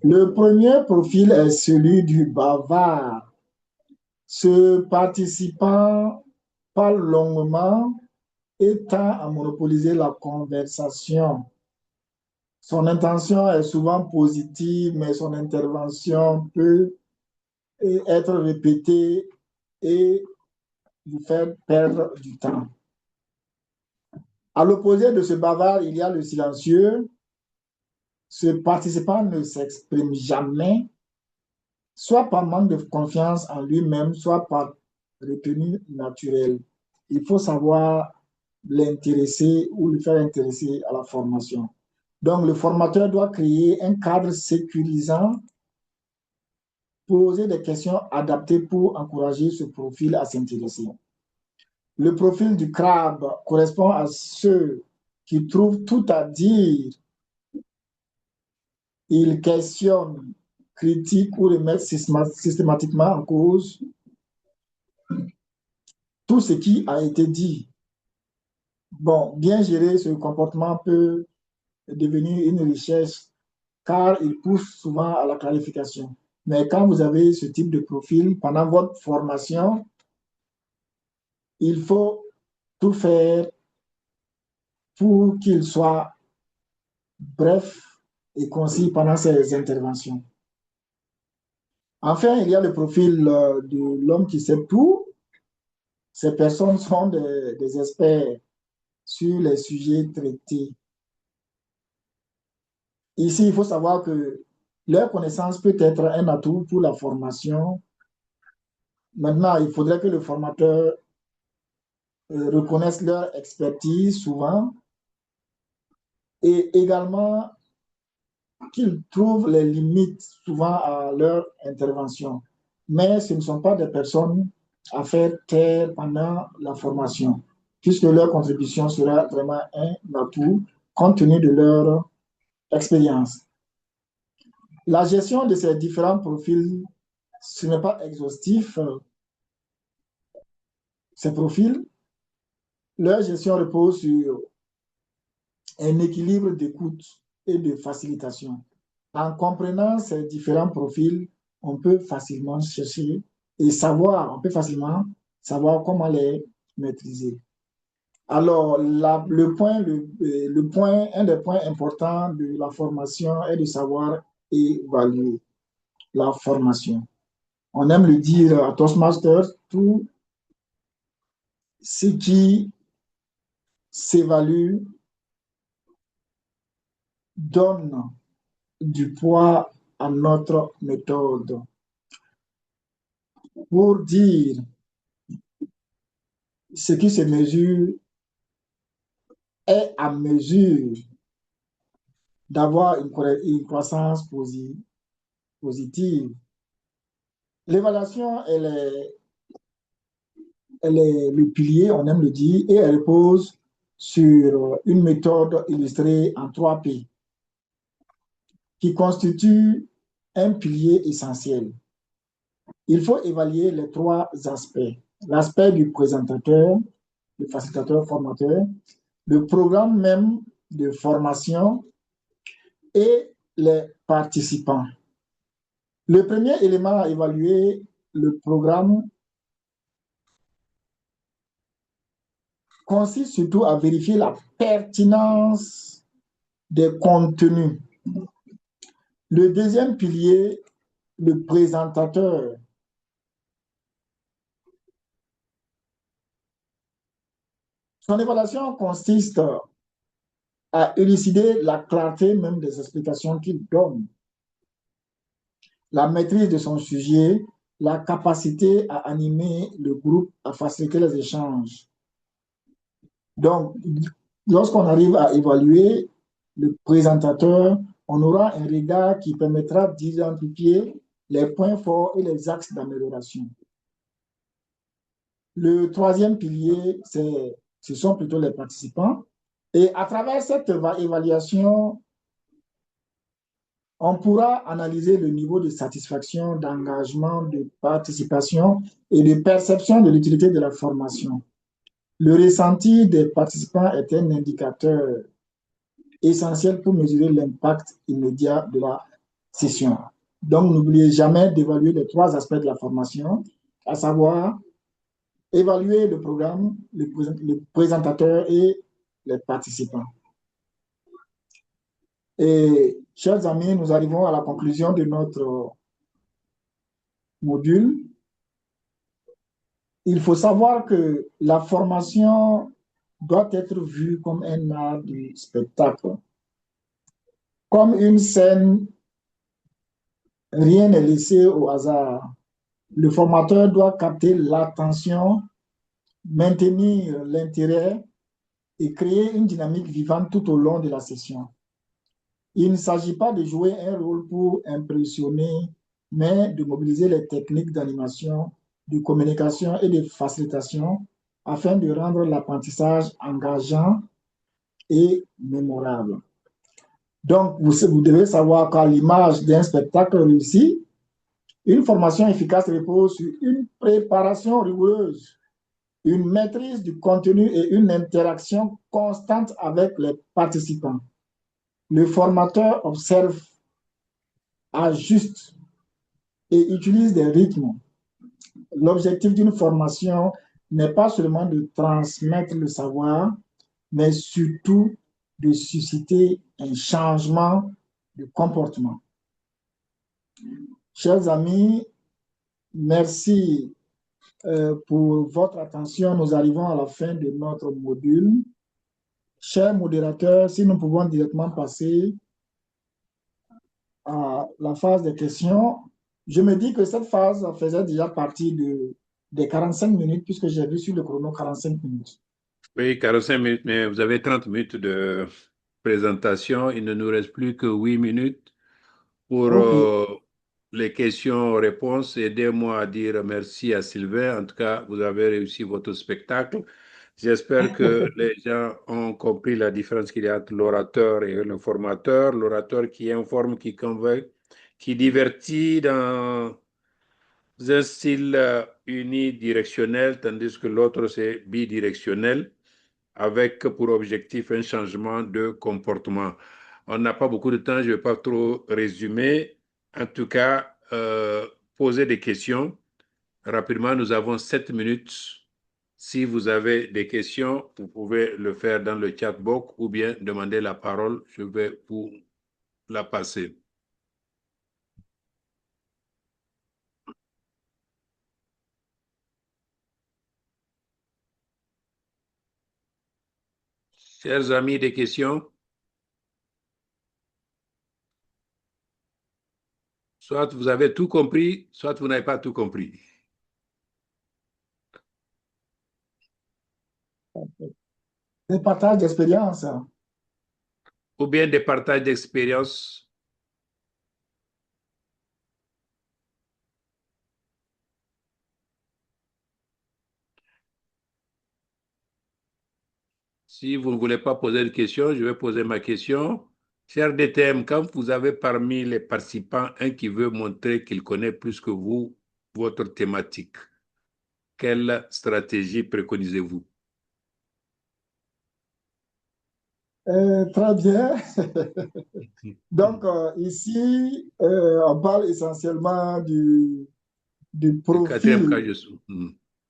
Le premier profil est celui du bavard. Ce participant parle longuement et tend à monopoliser la conversation. Son intention est souvent positive, mais son intervention peut être répétée et vous faire perdre du temps. À l'opposé de ce bavard, il y a le silencieux. Ce participant ne s'exprime jamais, soit par manque de confiance en lui-même, soit par retenue naturelle. Il faut savoir l'intéresser ou le faire intéresser à la formation. Donc, le formateur doit créer un cadre sécurisant, poser des questions adaptées pour encourager ce profil à s'intéresser. Le profil du crabe correspond à ceux qui trouvent tout à dire. Ils questionnent, critiquent ou remettent systématiquement en cause tout ce qui a été dit. Bon, bien gérer ce comportement peut devenir une richesse car il pousse souvent à la clarification. Mais quand vous avez ce type de profil, pendant votre formation, il faut tout faire pour qu'il soit bref et concis pendant ses interventions. Enfin, il y a le profil de l'homme qui sait tout. Ces personnes sont des experts sur les sujets traités. Ici, il faut savoir que leur connaissance peut être un atout pour la formation. Maintenant, il faudrait que le formateur reconnaisse leur expertise souvent et également qu'ils trouvent les limites souvent à leur intervention. Mais ce ne sont pas des personnes à faire taire pendant la formation, puisque leur contribution sera vraiment un atout compte tenu de leur expérience. La gestion de ces différents profils, ce n'est pas exhaustif. Ces profils, leur gestion repose sur un équilibre d'écoute et de facilitation. En comprenant ces différents profils, on peut facilement chercher et savoir, on peut facilement savoir comment les maîtriser. Alors, un des points importants de la formation est de savoir évaluer la formation. On aime le dire à Toastmasters, tout ce qui s'évalue donne du poids à notre méthode. Pour dire ce qui se mesure est à mesure d'avoir une croissance positive. L'évaluation, elle est le pilier, on aime le dire, et elle repose sur une méthode illustrée en 3P qui constitue un pilier essentiel. Il faut évaluer les trois aspects. L'aspect du présentateur, le facilitateur formateur, le programme même de formation et les participants. Le premier élément à évaluer, le programme, consiste surtout à vérifier la pertinence des contenus. Le deuxième pilier, le présentateur. Son évaluation consiste à élucider la clarté même des explications qu'il donne, la maîtrise de son sujet, la capacité à animer le groupe, à faciliter les échanges. Donc, lorsqu'on arrive à évaluer le présentateur, on aura un regard qui permettra d'identifier les points forts et les axes d'amélioration. Le troisième pilier, ce sont plutôt les participants. Et à travers cette évaluation, on pourra analyser le niveau de satisfaction, d'engagement, de participation et de perception de l'utilité de la formation. Le ressenti des participants est un indicateur essentiel pour mesurer l'impact immédiat de la session. Donc, n'oubliez jamais d'évaluer les trois aspects de la formation, à savoir évaluer le programme, le présentateur et les participants. Et, chers amis, nous arrivons à la conclusion de notre module. Il faut savoir que la formation doit être vue comme un art du spectacle, comme une scène. Rien n'est laissé au hasard. Le formateur doit capter l'attention, maintenir l'intérêt et créer une dynamique vivante tout au long de la session. Il ne s'agit pas de jouer un rôle pour impressionner, mais de mobiliser les techniques d'animation, de communication et de facilitation afin de rendre l'apprentissage engageant et mémorable. Donc, vous devez savoir qu'à l'image d'un spectacle réussi, une formation efficace repose sur une préparation rigoureuse, une maîtrise du contenu et une interaction constante avec les participants. Le formateur observe, ajuste et utilise des rythmes. L'objectif d'une formation n'est pas seulement de transmettre le savoir, mais surtout de susciter un changement de comportement. Chers amis, merci pour votre attention. Nous arrivons à la fin de notre module. Chers modérateurs, si nous pouvons directement passer à la phase des questions. Je me dis que cette phase faisait déjà partie des 45 minutes, puisque j'ai vu sur le chrono 45 minutes. Oui, 45 minutes, mais vous avez 30 minutes de présentation. Il ne nous reste plus que 8 minutes pour les questions-réponses. Aidez-moi à dire merci à Sylvain. En tout cas, vous avez réussi votre spectacle. J'espère que les gens ont compris la différence qu'il y a entre l'orateur et le formateur. L'orateur qui informe, qui convainc, qui divertit dans un style unidirectionnel, tandis que l'autre, c'est bidirectionnel, avec pour objectif un changement de comportement. On n'a pas beaucoup de temps, je ne vais pas trop résumer. En tout cas, poser des questions. Rapidement, nous avons 7 minutes. Si vous avez des questions, vous pouvez le faire dans le chat box ou bien demander la parole. Je vais vous la passer. Chers amis, des questions? Soit vous avez tout compris, soit vous n'avez pas tout compris. Des partages d'expérience. Ou bien des partages d'expérience. Si vous ne voulez pas poser de question, je vais poser ma question. Cher DTM, quand vous avez parmi les participants un qui veut montrer qu'il connaît plus que vous votre thématique, quelle stratégie préconisez-vous? Très bien. Donc, ici, on parle essentiellement du Le quatrième profil, cas, je suis.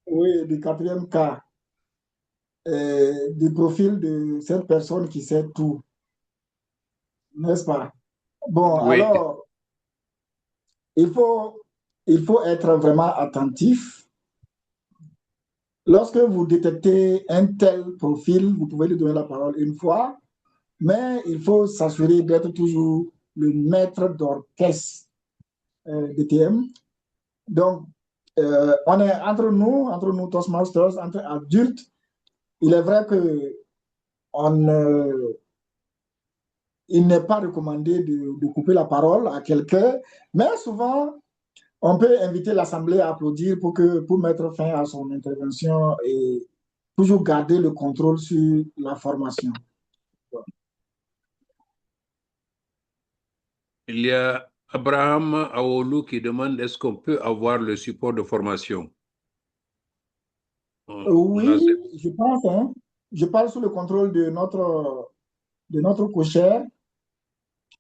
oui, du quatrième cas, du profil de cette personne qui sait tout, n'est-ce pas? Bon, Oui. alors, il faut, il faut être vraiment attentif. Lorsque vous détectez un tel profil, vous pouvez lui donner la parole une fois, mais il faut s'assurer d'être toujours le maître d'orchestre DTM. Donc, on est entre nous Toastmasters, entre adultes. Il est vrai que on, il n'est pas recommandé de couper la parole à quelqu'un, mais souvent, on peut inviter l'Assemblée à applaudir pour mettre fin à son intervention et toujours garder le contrôle sur la formation. Il y a Abraham Aoulou qui demande est-ce qu'on peut avoir le support de formation? Là, Oui, je pense, hein, je parle sous le contrôle de notre cocher.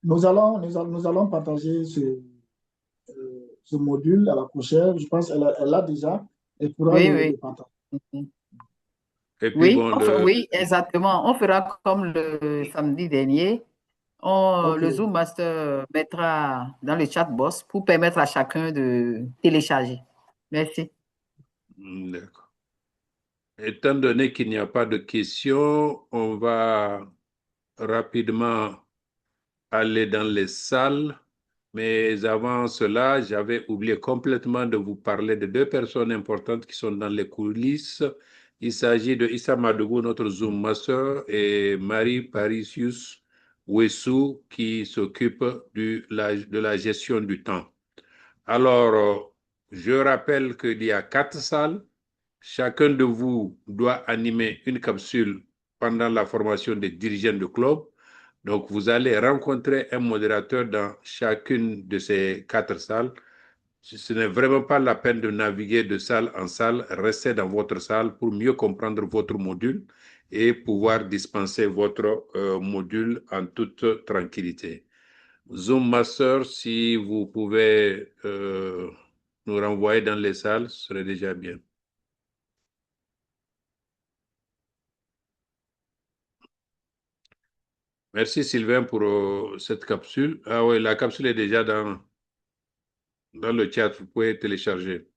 Nous allons partager ce module à la cocher. Je pense qu'elle l'a déjà. Elle pourra Oui, le oui. partager. Mhm. et puis Oui, bon, oui, exactement. On fera comme le samedi dernier. OK. Le Zoom Master mettra dans le chat box pour permettre à chacun de télécharger. Merci. d'accord. Étant donné qu'il n'y a pas de questions, on va rapidement aller dans les salles. Mais avant cela, j'avais oublié complètement de vous parler de deux personnes importantes qui sont dans les coulisses. Il s'agit de Issa Madougou, notre Zoom Master, et Marie Parisius Wessou, qui s'occupe de la gestion du temps. Alors, je rappelle qu'il y a 4 salles. Chacun de vous doit animer une capsule pendant la formation des dirigeants de club. Donc, vous allez rencontrer un modérateur dans chacune de ces 4 salles. Ce n'est vraiment pas la peine de naviguer de salle en salle. Restez dans votre salle pour mieux comprendre votre module et pouvoir dispenser votre module en toute tranquillité. Zoom Master, si vous pouvez nous renvoyer dans les salles, ce serait déjà bien. Merci Sylvain pour cette capsule. Ah oui, la capsule est déjà dans le chat, vous pouvez télécharger.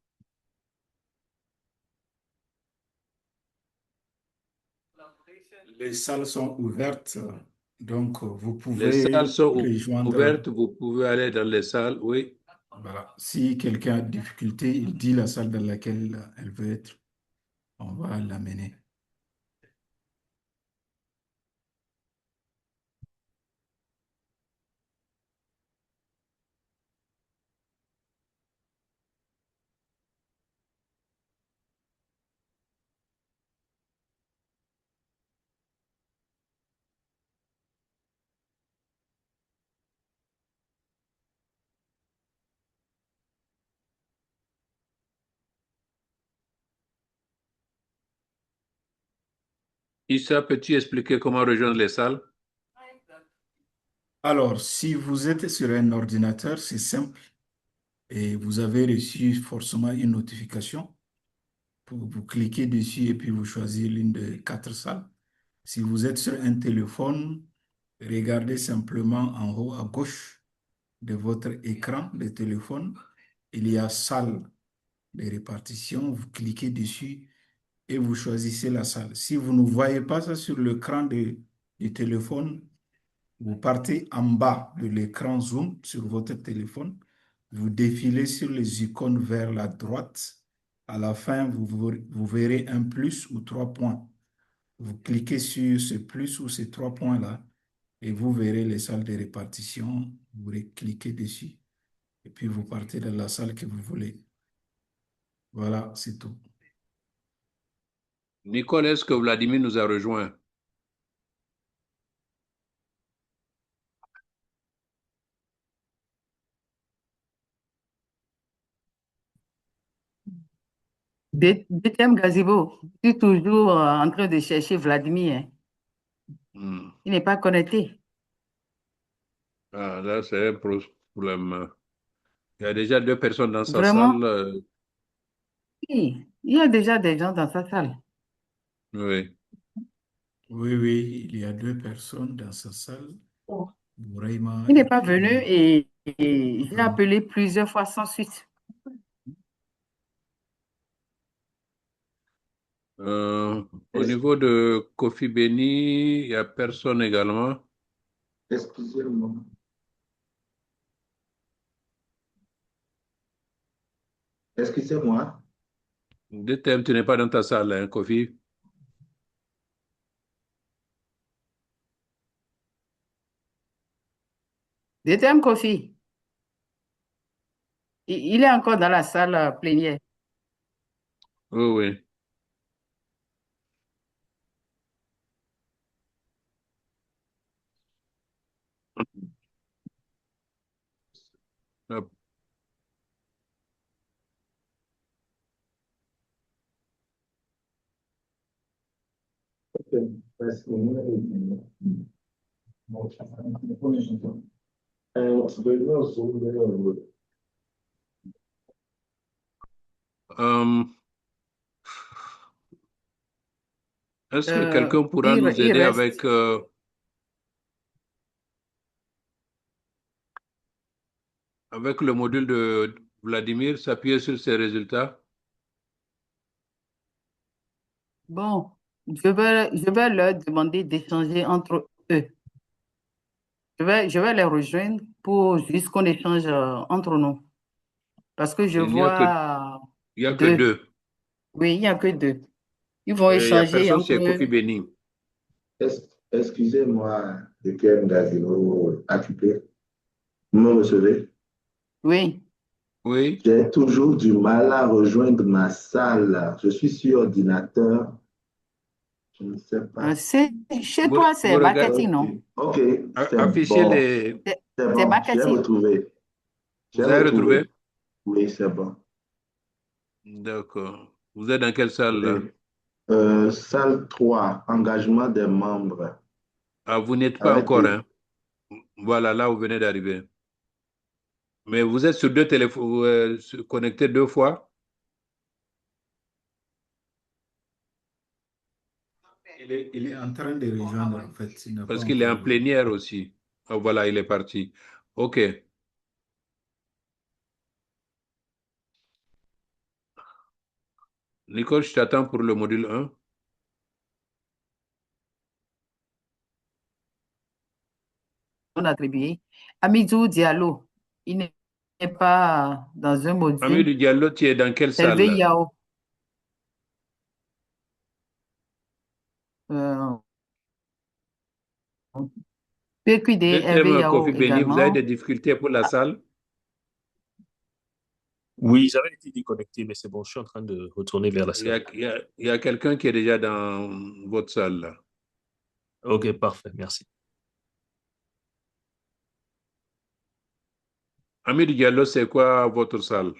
Les salles sont ouvertes, donc vous Les salles pouvez sont rejoindre. ouvertes, vous pouvez aller dans les salles, oui. Voilà. Si quelqu'un a des difficultés, il dit la salle dans laquelle elle veut être. On va l'amener. Issa, peux-tu expliquer comment rejoindre les salles? Alors, si vous êtes sur un ordinateur, c'est simple et vous avez reçu forcément une notification. Vous cliquez dessus et puis vous choisissez l'une des 4 salles. Si vous êtes sur un téléphone, regardez simplement en haut à gauche de votre écran de téléphone. Il y a salle de répartition. Vous cliquez dessus et vous choisissez la salle. Si vous ne voyez pas ça sur l'écran du téléphone, vous partez en bas de l'écran Zoom sur votre téléphone. Vous défilez sur les icônes vers la droite. À la fin, vous verrez un plus ou 3 points. Vous cliquez sur ce plus ou ces 3 points-là et vous verrez les salles de répartition. Vous cliquez dessus et puis vous partez dans la salle que vous voulez. Voilà, c'est tout. Nicole, est-ce que Vladimir nous a rejoint? DTM Gazebo, je suis toujours en train de chercher Vladimir, hein. Il n'est pas connecté. Ah, là, c'est un problème. Il y a déjà 2 personnes dans sa Vraiment, salle. oui, il y a déjà des gens dans sa salle. Oui. Oui, oui, il y a 2 personnes dans sa salle. Il Bouraïma n'est et pas venu puis et Et j'ai appelé plusieurs fois sans suite. Au niveau de Kofi Beni, il n'y a personne également. Excusez-moi. Excusez-moi. DTM, tu n'es pas dans ta salle, hein, Kofi. DTM Kofi, il est encore dans la salle plénière. Oui, oui. Hop. Euh, Est-ce que quelqu'un pourra nous Il aider reste. avec le module de Vladimir, s'appuyer sur ses résultats? Bon, je vais leur demander d'échanger entre eux. Je vais les rejoindre pour juste qu'on échange entre nous. Parce que je Il n'y a vois il y a que deux. deux. Oui, il n'y a que deux. Ils vont Et il n'y a échanger personne entre chez Kofi eux. Beni. Excusez-moi, de quel Gazino occupé. Vous me recevez? Oui. Oui. J'ai toujours du mal à rejoindre ma salle. Je suis sur ordinateur. Je ne sais pas. Chez Vous, toi, c'est vous regardez, marketing, non? Ok, c'est affichez bon. les. C'est C'est bon, j'ai marketing. retrouvé. J'ai Vous avez retrouvé. retrouvé? Oui, c'est bon. D'accord. Vous êtes dans quelle salle là? Oui. Salle 3, engagement des membres. Ah, vous n'êtes pas Avec encore, des... hein? Voilà, là, vous venez d'arriver. Mais vous êtes sur deux téléphones, connectés deux fois? Il est en train de rejoindre, en fait. Il n'a pas Parce qu'il est encore en rejoint. plénière aussi. Ah, voilà, il est parti. OK. Nicole, je t'attends pour le module 1. On a attribué. Amidou Diallo, il n'est pas dans un module. Amadou Diallo, tu es dans quelle salle Hervé là? Yao. Euh, PQD, Hervé Deuxième, Kofi Yao Beni, vous avez des également. difficultés pour la salle? Oui, j'avais été déconnecté, mais c'est bon, je suis en train de retourner vers la Il y a, salle. il y a quelqu'un qui est déjà dans votre salle là. Ok, parfait, merci. Amadou Diallo, c'est quoi votre salle?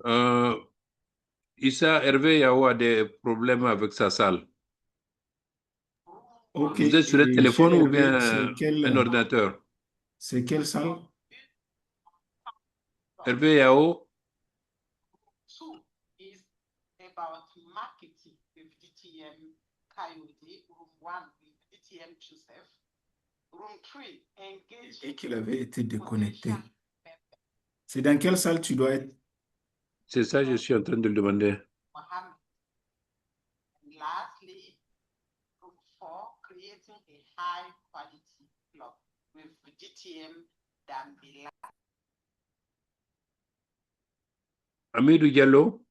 Euh, Issa Hervé Yao a des problèmes avec sa salle. Ok, Vous êtes sur un et chez téléphone ou Hervé, bien un ordinateur? c'est quelle salle? Hervé Yao, Two is about marketing with DTM Coyote, room one with DTM Joseph, room three engage. Et qu'il avait été déconnecté. C'est dans quelle salle tu dois être? c'est ça, je suis en train de le demander. Mohammed. And lastly, room four, creating a high quality blog with DTM Dambila. Amadou Diallo,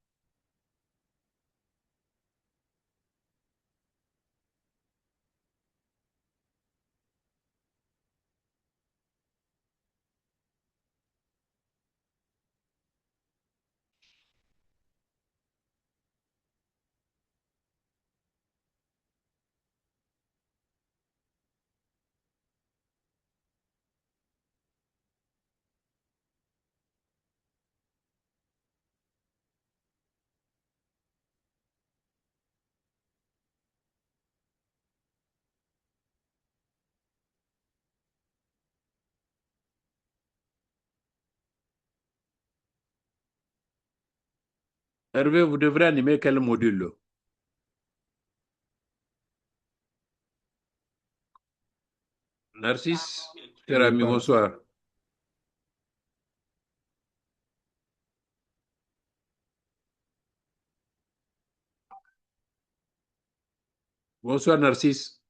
Hervé, vous devrez animer quel module? Narcisse, cher ami, bonsoir. Bonsoir, Narcisse.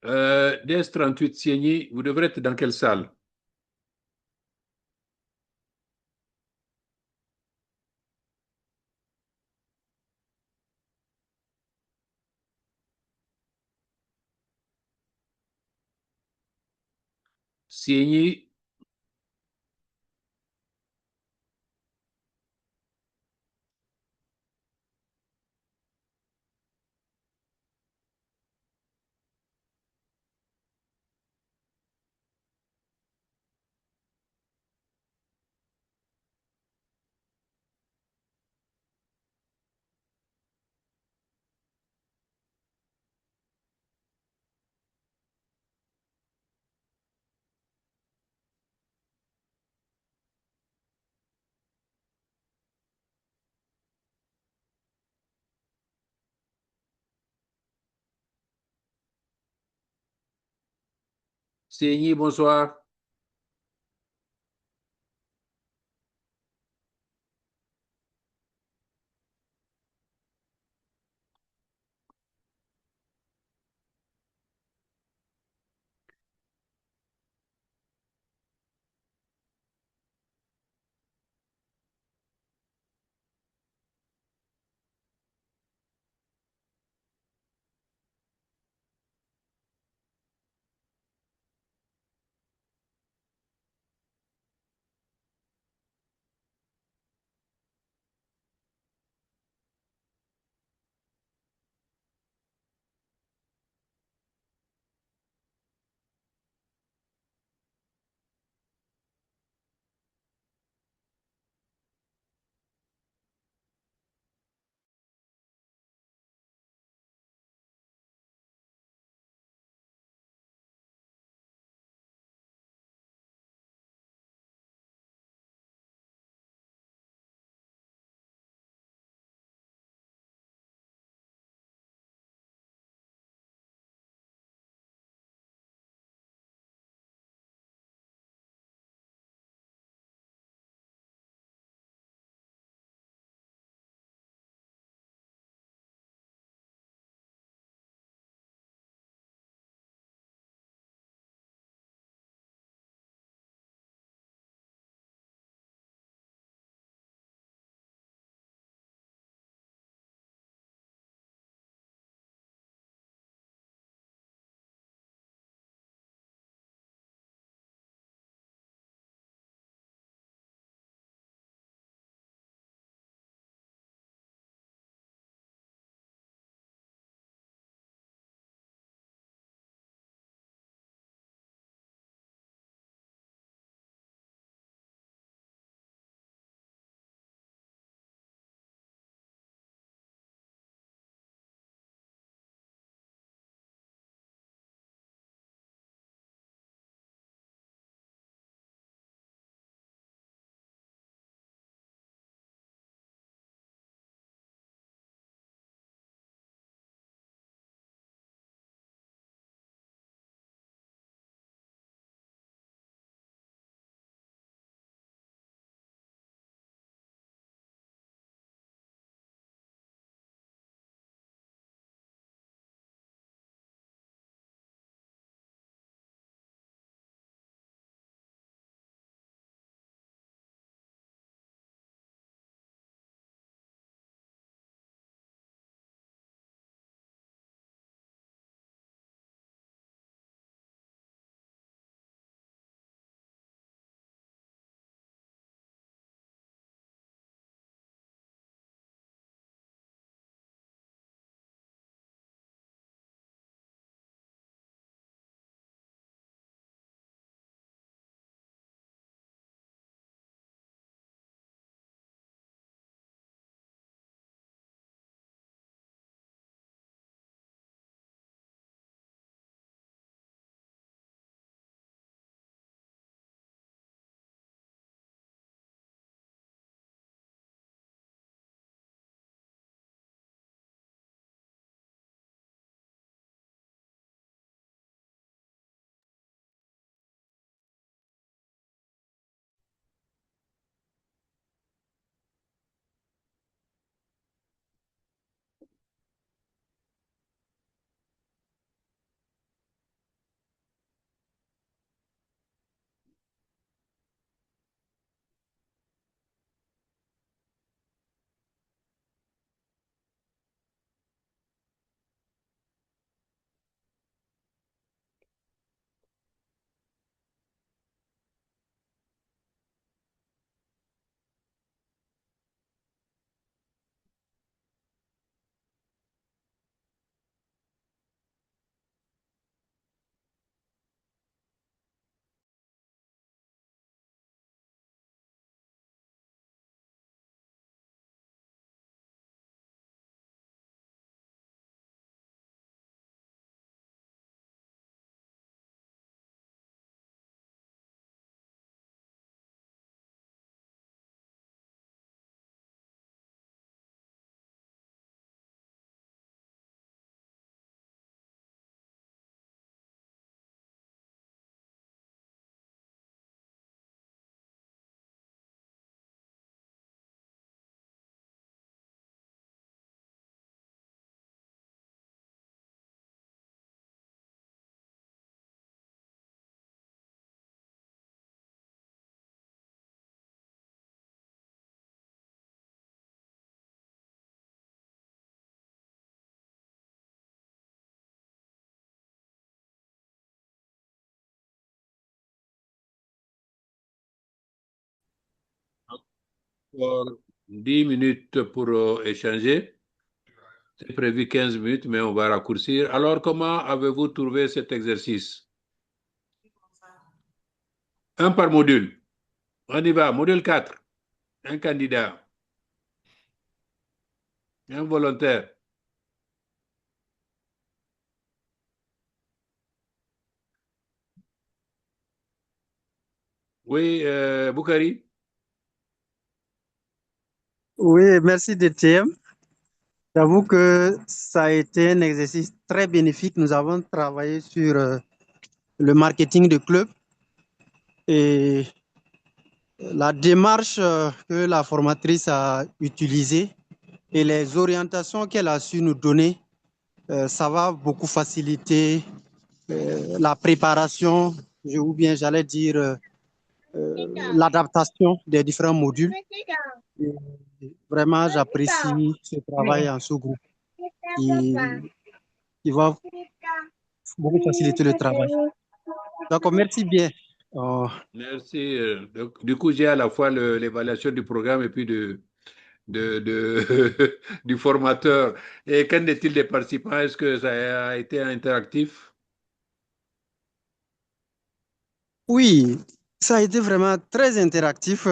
DS38 Siegny, vous devrez être dans quelle salle? Siegny, Siegny, bonsoir. encore 10 minutes pour échanger. C'est prévu 15 minutes, mais on va raccourcir. Alors, comment avez-vous trouvé cet exercice? Un par module. On y va. Module 4. Un candidat. Un volontaire. Oui, Boukari. Oui, merci DTM. J'avoue que ça a été un exercice très bénéfique. Nous avons travaillé sur le marketing de club et la démarche que la formatrice a utilisée et les orientations qu'elle a su nous donner, ça va beaucoup faciliter la préparation, ou bien j'allais dire l'adaptation des différents modules. Et vraiment, j'apprécie ce travail en sous-groupe qui va beaucoup faciliter le travail. Donc, merci bien. Merci. Du coup, j'ai à la fois l'évaluation du programme et puis du formateur. Et qu'en est-il des participants? Est-ce que ça a été interactif? Oui, ça a été vraiment très interactif.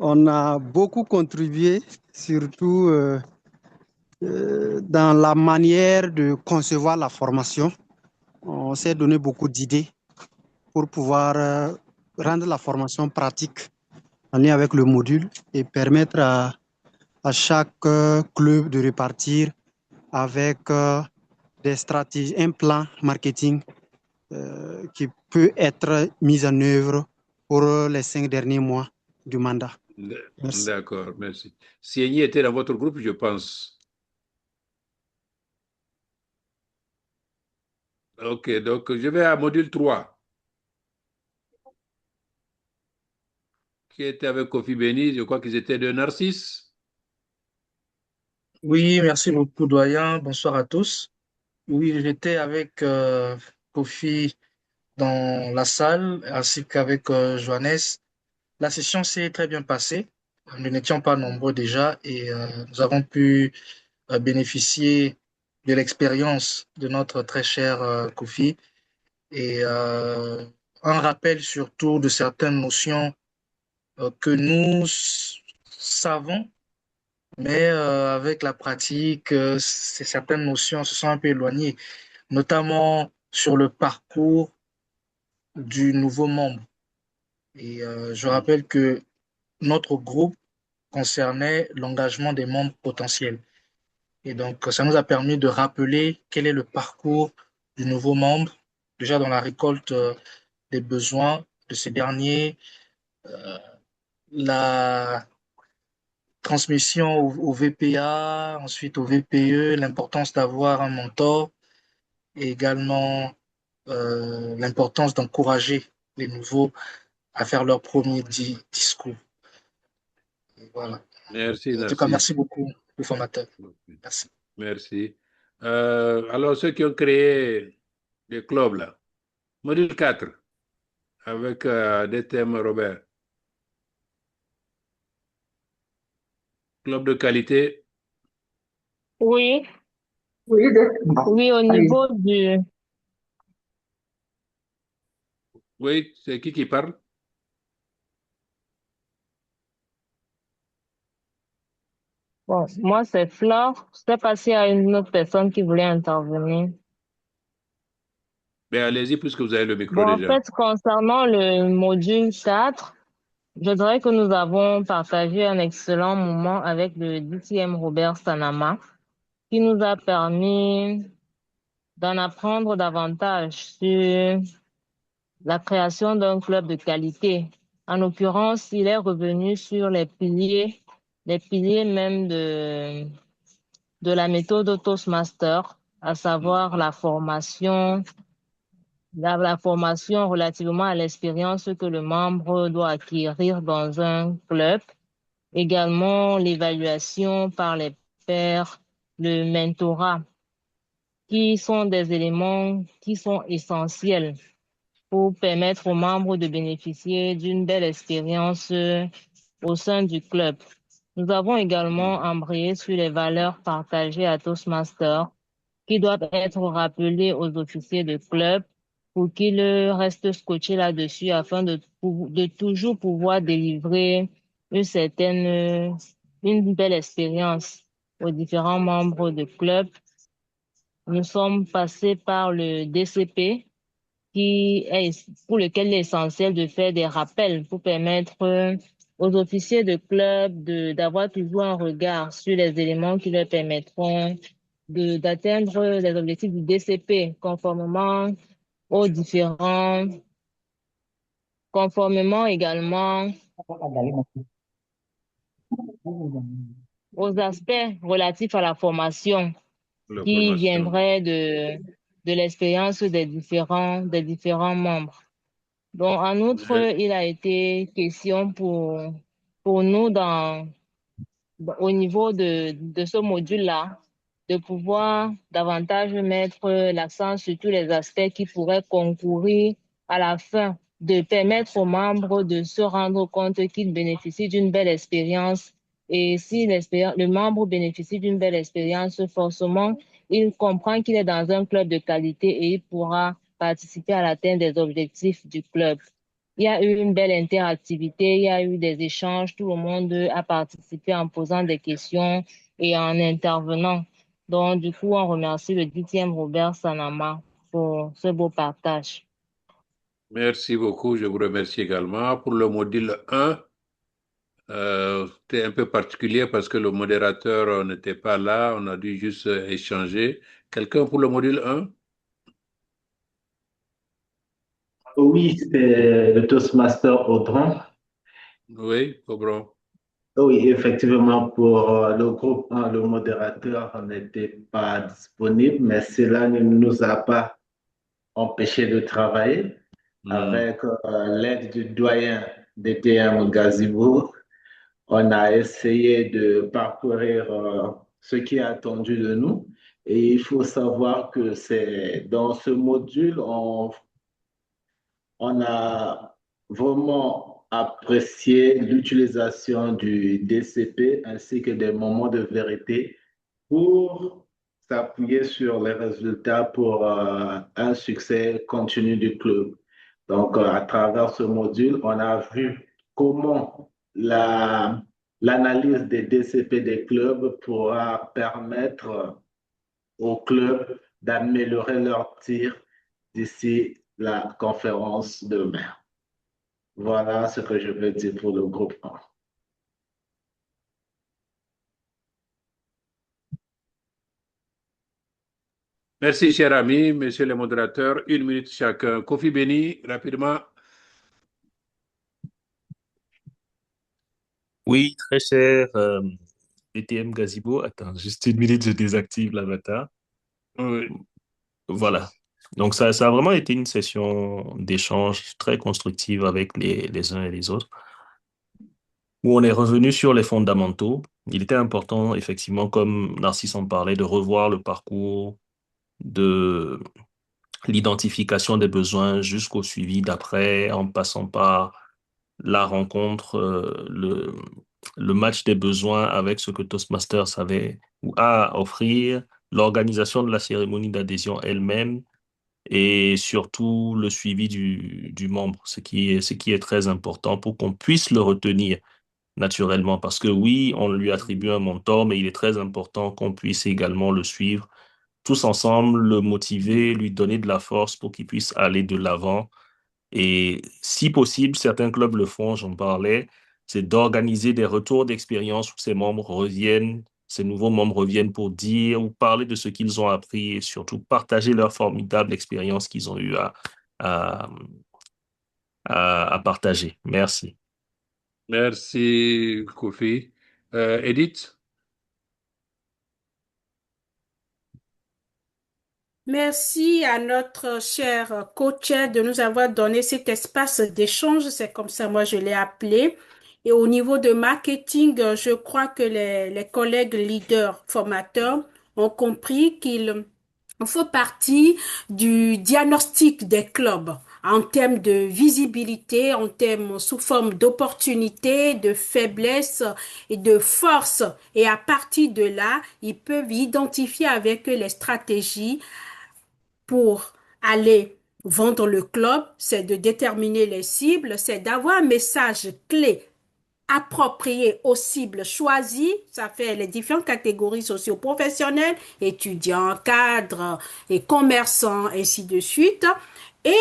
On a beaucoup contribué, surtout dans la manière de concevoir la formation. On s'est donné beaucoup d'idées pour pouvoir rendre la formation pratique en lien avec le module et permettre à chaque club de repartir avec des stratégies, un plan marketing qui peut être mis en œuvre pour les 5 derniers mois du mandat. Merci. D'accord, merci. Sieni était dans votre groupe, je pense. Ok, donc je vais à module 3. Qui était avec Kofi Beni? Je crois qu'ils étaient de Narcisse. Oui, merci beaucoup, doyen. Bonsoir à tous. Oui, j'étais avec Kofi dans la salle, ainsi qu'avec Johannes. La session s'est très bien passée. Nous n'étions pas nombreux déjà et nous avons pu bénéficier de l'expérience de notre très cher Kofi et un rappel surtout de certaines notions que nous savons, mais avec la pratique, certaines notions se sont un peu éloignées, notamment sur le parcours du nouveau membre. Et je rappelle que notre groupe concernait l'engagement des membres potentiels. Et donc, ça nous a permis de rappeler quel est le parcours du nouveau membre, déjà dans la récolte des besoins de ces derniers, la transmission au VPA, ensuite au VPE, l'importance d'avoir un mentor et également l'importance d'encourager les nouveaux à faire leur premier discours. Et voilà. Merci, En tout cas, merci Narcisse. beaucoup, le formateur. Merci. Merci. Alors, ceux qui ont créé des clubs, là, module 4, avec des thèmes, Robert. Club de qualité. Oui, oui, au niveau du... Oui, c'est qui parle? Bon, moi, c'est Flore. Je sais pas s'il y a une autre personne qui voulait intervenir. Ben, allez-y, puisque vous avez le micro Bon, en déjà. fait, concernant le module 4, je dirais que nous avons partagé un excellent moment avec le DTM Robert Sanama, qui nous a permis d'en apprendre davantage sur la création d'un club de qualité. En l'occurrence, il est revenu sur les piliers même de la méthode Toastmaster, à savoir la formation relativement à l'expérience que le membre doit acquérir dans un club, également l'évaluation par les pairs, le mentorat, qui sont des éléments qui sont essentiels pour permettre aux membres de bénéficier d'une belle expérience au sein du club. Nous avons également embrayé sur les valeurs partagées à Toastmasters qui doivent être rappelées aux officiers de club pour qu'ils restent scotchés là-dessus afin de toujours pouvoir délivrer une certaine, une belle expérience aux différents membres de club. Nous sommes passés par le DCP pour lequel il est essentiel de faire des rappels pour permettre aux officiers de club d'avoir toujours un regard sur les éléments qui leur permettront d'atteindre les objectifs du DCP aux différents, conformément également aux aspects relatifs à la formation La qui formation. viendraient de l'expérience des différents membres. Donc, en outre, il a été question pour nous au niveau de ce module-là, de pouvoir davantage mettre l'accent sur tous les aspects qui pourraient concourir à la fin, de permettre aux membres de se rendre compte qu'ils bénéficient d'une belle expérience. Et si le membre bénéficie d'une belle expérience, forcément, il comprend qu'il est dans un club de qualité et il pourra participer à l'atteinte des objectifs du club. Il y a eu une belle interactivité, il y a eu des échanges, tout le monde a participé en posant des questions et en intervenant. Donc, du coup, on remercie le 10e Robert Sanama pour ce beau partage. Merci beaucoup, je vous remercie également. Pour le module 1, c'était un peu particulier parce que le modérateur n'était pas là, on a dû juste échanger. Quelqu'un pour le module 1? Oui, c'est le Toastmaster Audran. Oui, Aubron. Oui, effectivement, pour le groupe 1, le modérateur n'était pas disponible, mais cela ne nous a pas empêché de travailler avec l'aide du doyen DTM Gazibou. On a essayé de parcourir ce qui est attendu de nous. Et il faut savoir que c'est dans ce module, on a vraiment apprécié l'utilisation du DCP ainsi que des moments de vérité pour s'appuyer sur les résultats pour un succès continu du club. Donc, à travers ce module, on a vu comment l'analyse des DCP des clubs pourra permettre aux clubs d'améliorer leur tir d'ici la conférence de mai. Voilà ce que je veux dire pour le groupe 1. Merci, cher ami, monsieur le modérateur. 1 minute chacun. Kofi Beni, rapidement. Oui, très cher DTM Gazebo. Attends, juste 1 minute, je désactive l'avatar. Oui. Voilà. Donc, ça a vraiment été une session d'échange très constructive avec les uns et les autres, où on est revenu sur les fondamentaux. Il était important, effectivement, comme Narcisse en parlait, de revoir le parcours de l'identification des besoins jusqu'au suivi d'après, en passant par la rencontre, le match des besoins avec ce que Toastmasters avait ou a à offrir, l'organisation de la cérémonie d'adhésion elle-même et surtout le suivi du membre, ce qui est très important pour qu'on puisse le retenir naturellement. Parce que oui, on lui attribue un mentor, mais il est très important qu'on puisse également le suivre tous ensemble, le motiver, lui donner de la force pour qu'il puisse aller de l'avant. Et si possible, certains clubs le font, j'en parlais, c'est d'organiser des retours d'expérience où ces nouveaux membres reviennent pour dire ou parler de ce qu'ils ont appris et surtout partager leur formidable expérience qu'ils ont eu à, à partager. Merci. Merci, Kofi. Edith? Merci à notre cher coach de nous avoir donné cet espace d'échange. C'est comme ça, moi, je l'ai appelé. Et au niveau de marketing, je crois que les collègues leaders formateurs ont compris qu'il faut partie du diagnostic des clubs en termes de visibilité, en termes sous forme d'opportunités, de faiblesses et de force. Et à partir de là, ils peuvent identifier avec eux les stratégies pour aller vendre le club, c'est de déterminer les cibles, c'est d'avoir un message clé approprié aux cibles choisies. Ça fait les différentes catégories socio-professionnelles, étudiants, cadres et commerçants, ainsi de suite. Et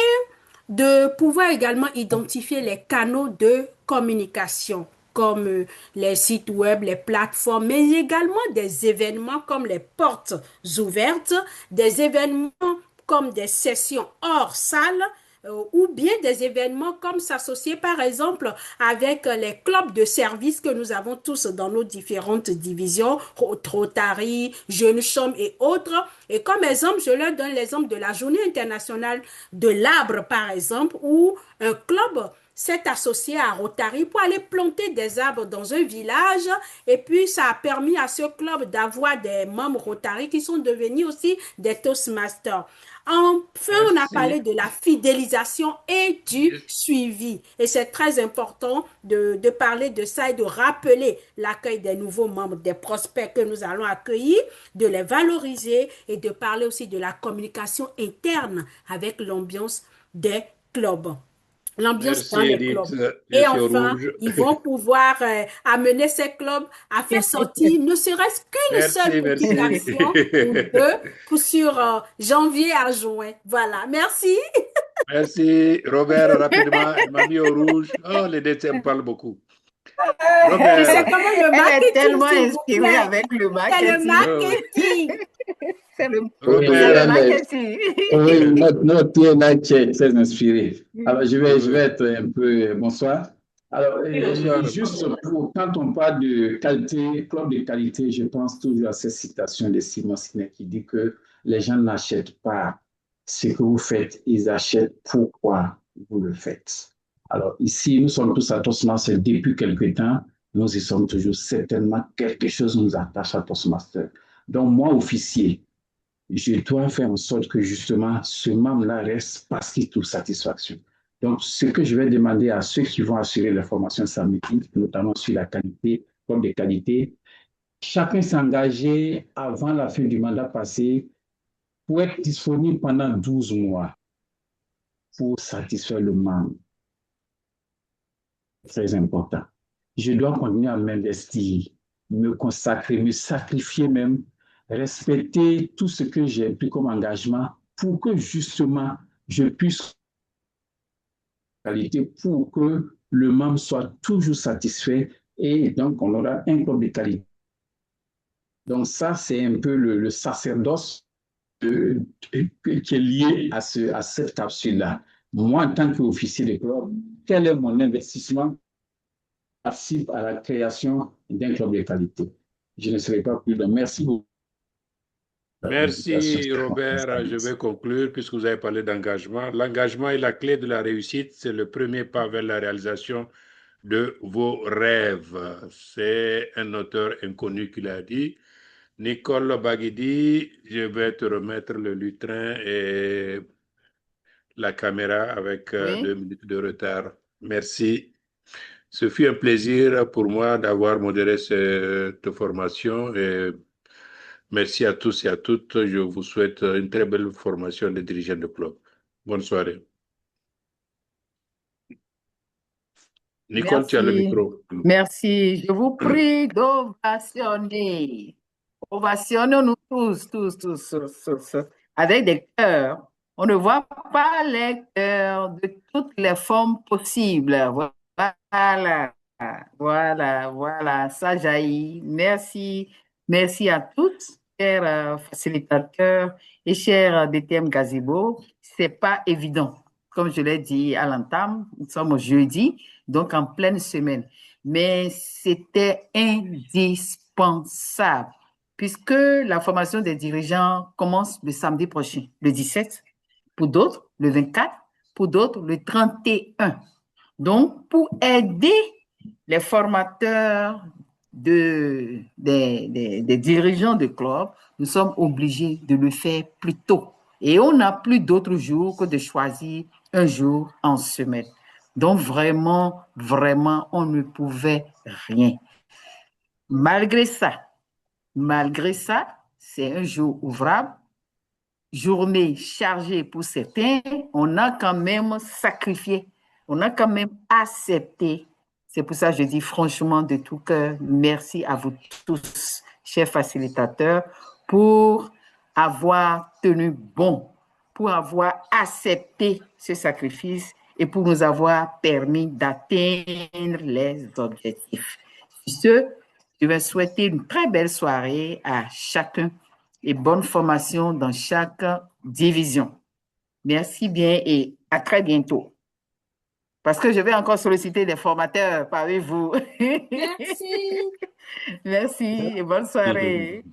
de pouvoir également identifier les canaux de communication comme les sites web, les plateformes, mais également des événements comme les portes ouvertes, des événements comme des sessions hors salle, ou bien des événements comme s'associer par exemple avec les clubs de service que nous avons tous dans nos différentes divisions, Rotary, Jeunes Chambre et autres. Et comme exemple, je leur donne l'exemple de la Journée internationale de l'arbre par exemple, où un club s'est associé à Rotary pour aller planter des arbres dans un village, et puis ça a permis à ce club d'avoir des membres Rotary qui sont devenus aussi des Toastmasters. Enfin, on a parlé Merci. de la fidélisation et du suivi. Et c'est très important de parler de ça et de rappeler l'accueil des nouveaux membres, des prospects que nous allons accueillir, de les valoriser et de parler aussi de la communication interne avec l'ambiance des clubs. L'ambiance dans Merci, les Edith. clubs. Je Et suis au enfin, rouge. ils vont pouvoir amener ces clubs à faire sortir ne serait-ce qu'une seule Merci, petite merci. action ou deux sur janvier à juin. Voilà, merci. Merci, Robert, rapidement. Elle m'a mis au rouge. Oh, les décès me parlent beaucoup. C'est Robert, quand même le Elle est marketing, tellement s'il vous inspirée plaît. avec le C'est le marketing. oh, marketing. C'est le, Oui, c'est le Robert, marketing. oui, notre TNH est très inspiré. Alors, je vais être un peu. Bonsoir. Alors, bonsoir. juste quand on parle de qualité, club de qualité, je pense toujours à cette citation de Simon Sinek qui dit que les gens n'achètent pas ce que vous faites, ils achètent pourquoi vous le faites. Alors, ici, nous sommes tous à Toastmasters depuis quelque temps. Nous y sommes toujours certainement. Quelque chose nous attache à Toastmasters. Donc, moi, officier, je dois faire en sorte que justement ce membre-là reste parce qu'il trouve satisfaction. Donc, ce que je vais demander à ceux qui vont assurer la formation samedi, notamment sur la qualité, comme des qualités, chacun s'engager avant la fin du mandat passé pour être disponible pendant 12 mois pour satisfaire le membre. Très important. Je dois continuer à m'investir, me consacrer, me sacrifier même, respecter tout ce que j'ai pris comme engagement pour que justement je puisse qualité pour que le membre soit toujours satisfait et donc on aura un club de qualité. Donc ça, c'est un peu le sacerdoce qui est lié à cette capsule-là. Moi, en tant qu'officier de club, quel est mon investissement participe à la création d'un club de qualité? Je ne serai pas plus long. Merci beaucoup. Merci, Robert. Je vais conclure puisque vous avez parlé d'engagement. L'engagement est la clé de la réussite. C'est le premier pas vers la réalisation de vos rêves. C'est un auteur inconnu qui l'a dit. Nicole Baguidi, je vais te remettre le lutrin et la caméra avec 2 minutes de retard. Merci. Ce fut un plaisir pour moi d'avoir modéré cette formation et merci à tous et à toutes. Je vous souhaite une très belle formation de dirigeants de club. Bonne soirée. Nicole, tu as le micro. Merci. Je vous prie d'ovationner. Ovationnons-nous tous, avec des cœurs. On ne voit pas les cœurs de toutes les formes possibles. Voilà, ça jaillit. Merci. Merci à toutes, chers facilitateurs et chers DTM Gazebo. C'est pas évident. Comme je l'ai dit à l'entame, nous sommes au jeudi, donc en pleine semaine. Mais c'était indispensable puisque la formation des dirigeants commence le samedi prochain, le 17, pour d'autres, le 24, pour d'autres, le 31. Donc, pour aider les formateurs des dirigeants de club, nous sommes obligés de le faire plus tôt. Et on n'a plus d'autre jour que de choisir un jour en semaine. Donc vraiment, vraiment, on ne pouvait rien. Malgré ça, c'est un jour ouvrable, journée chargée pour certains, on a quand même sacrifié, on a quand même accepté. C'est pour ça que je dis franchement de tout cœur, merci à vous tous, chers facilitateurs, pour avoir tenu bon, pour avoir accepté ce sacrifice et pour nous avoir permis d'atteindre les objectifs. Sur ce, je vais souhaiter une très belle soirée à chacun et bonne formation dans chaque division. Merci bien et à très bientôt. Parce que je vais encore solliciter des formateurs parmi vous. Merci. Merci et bonne soirée.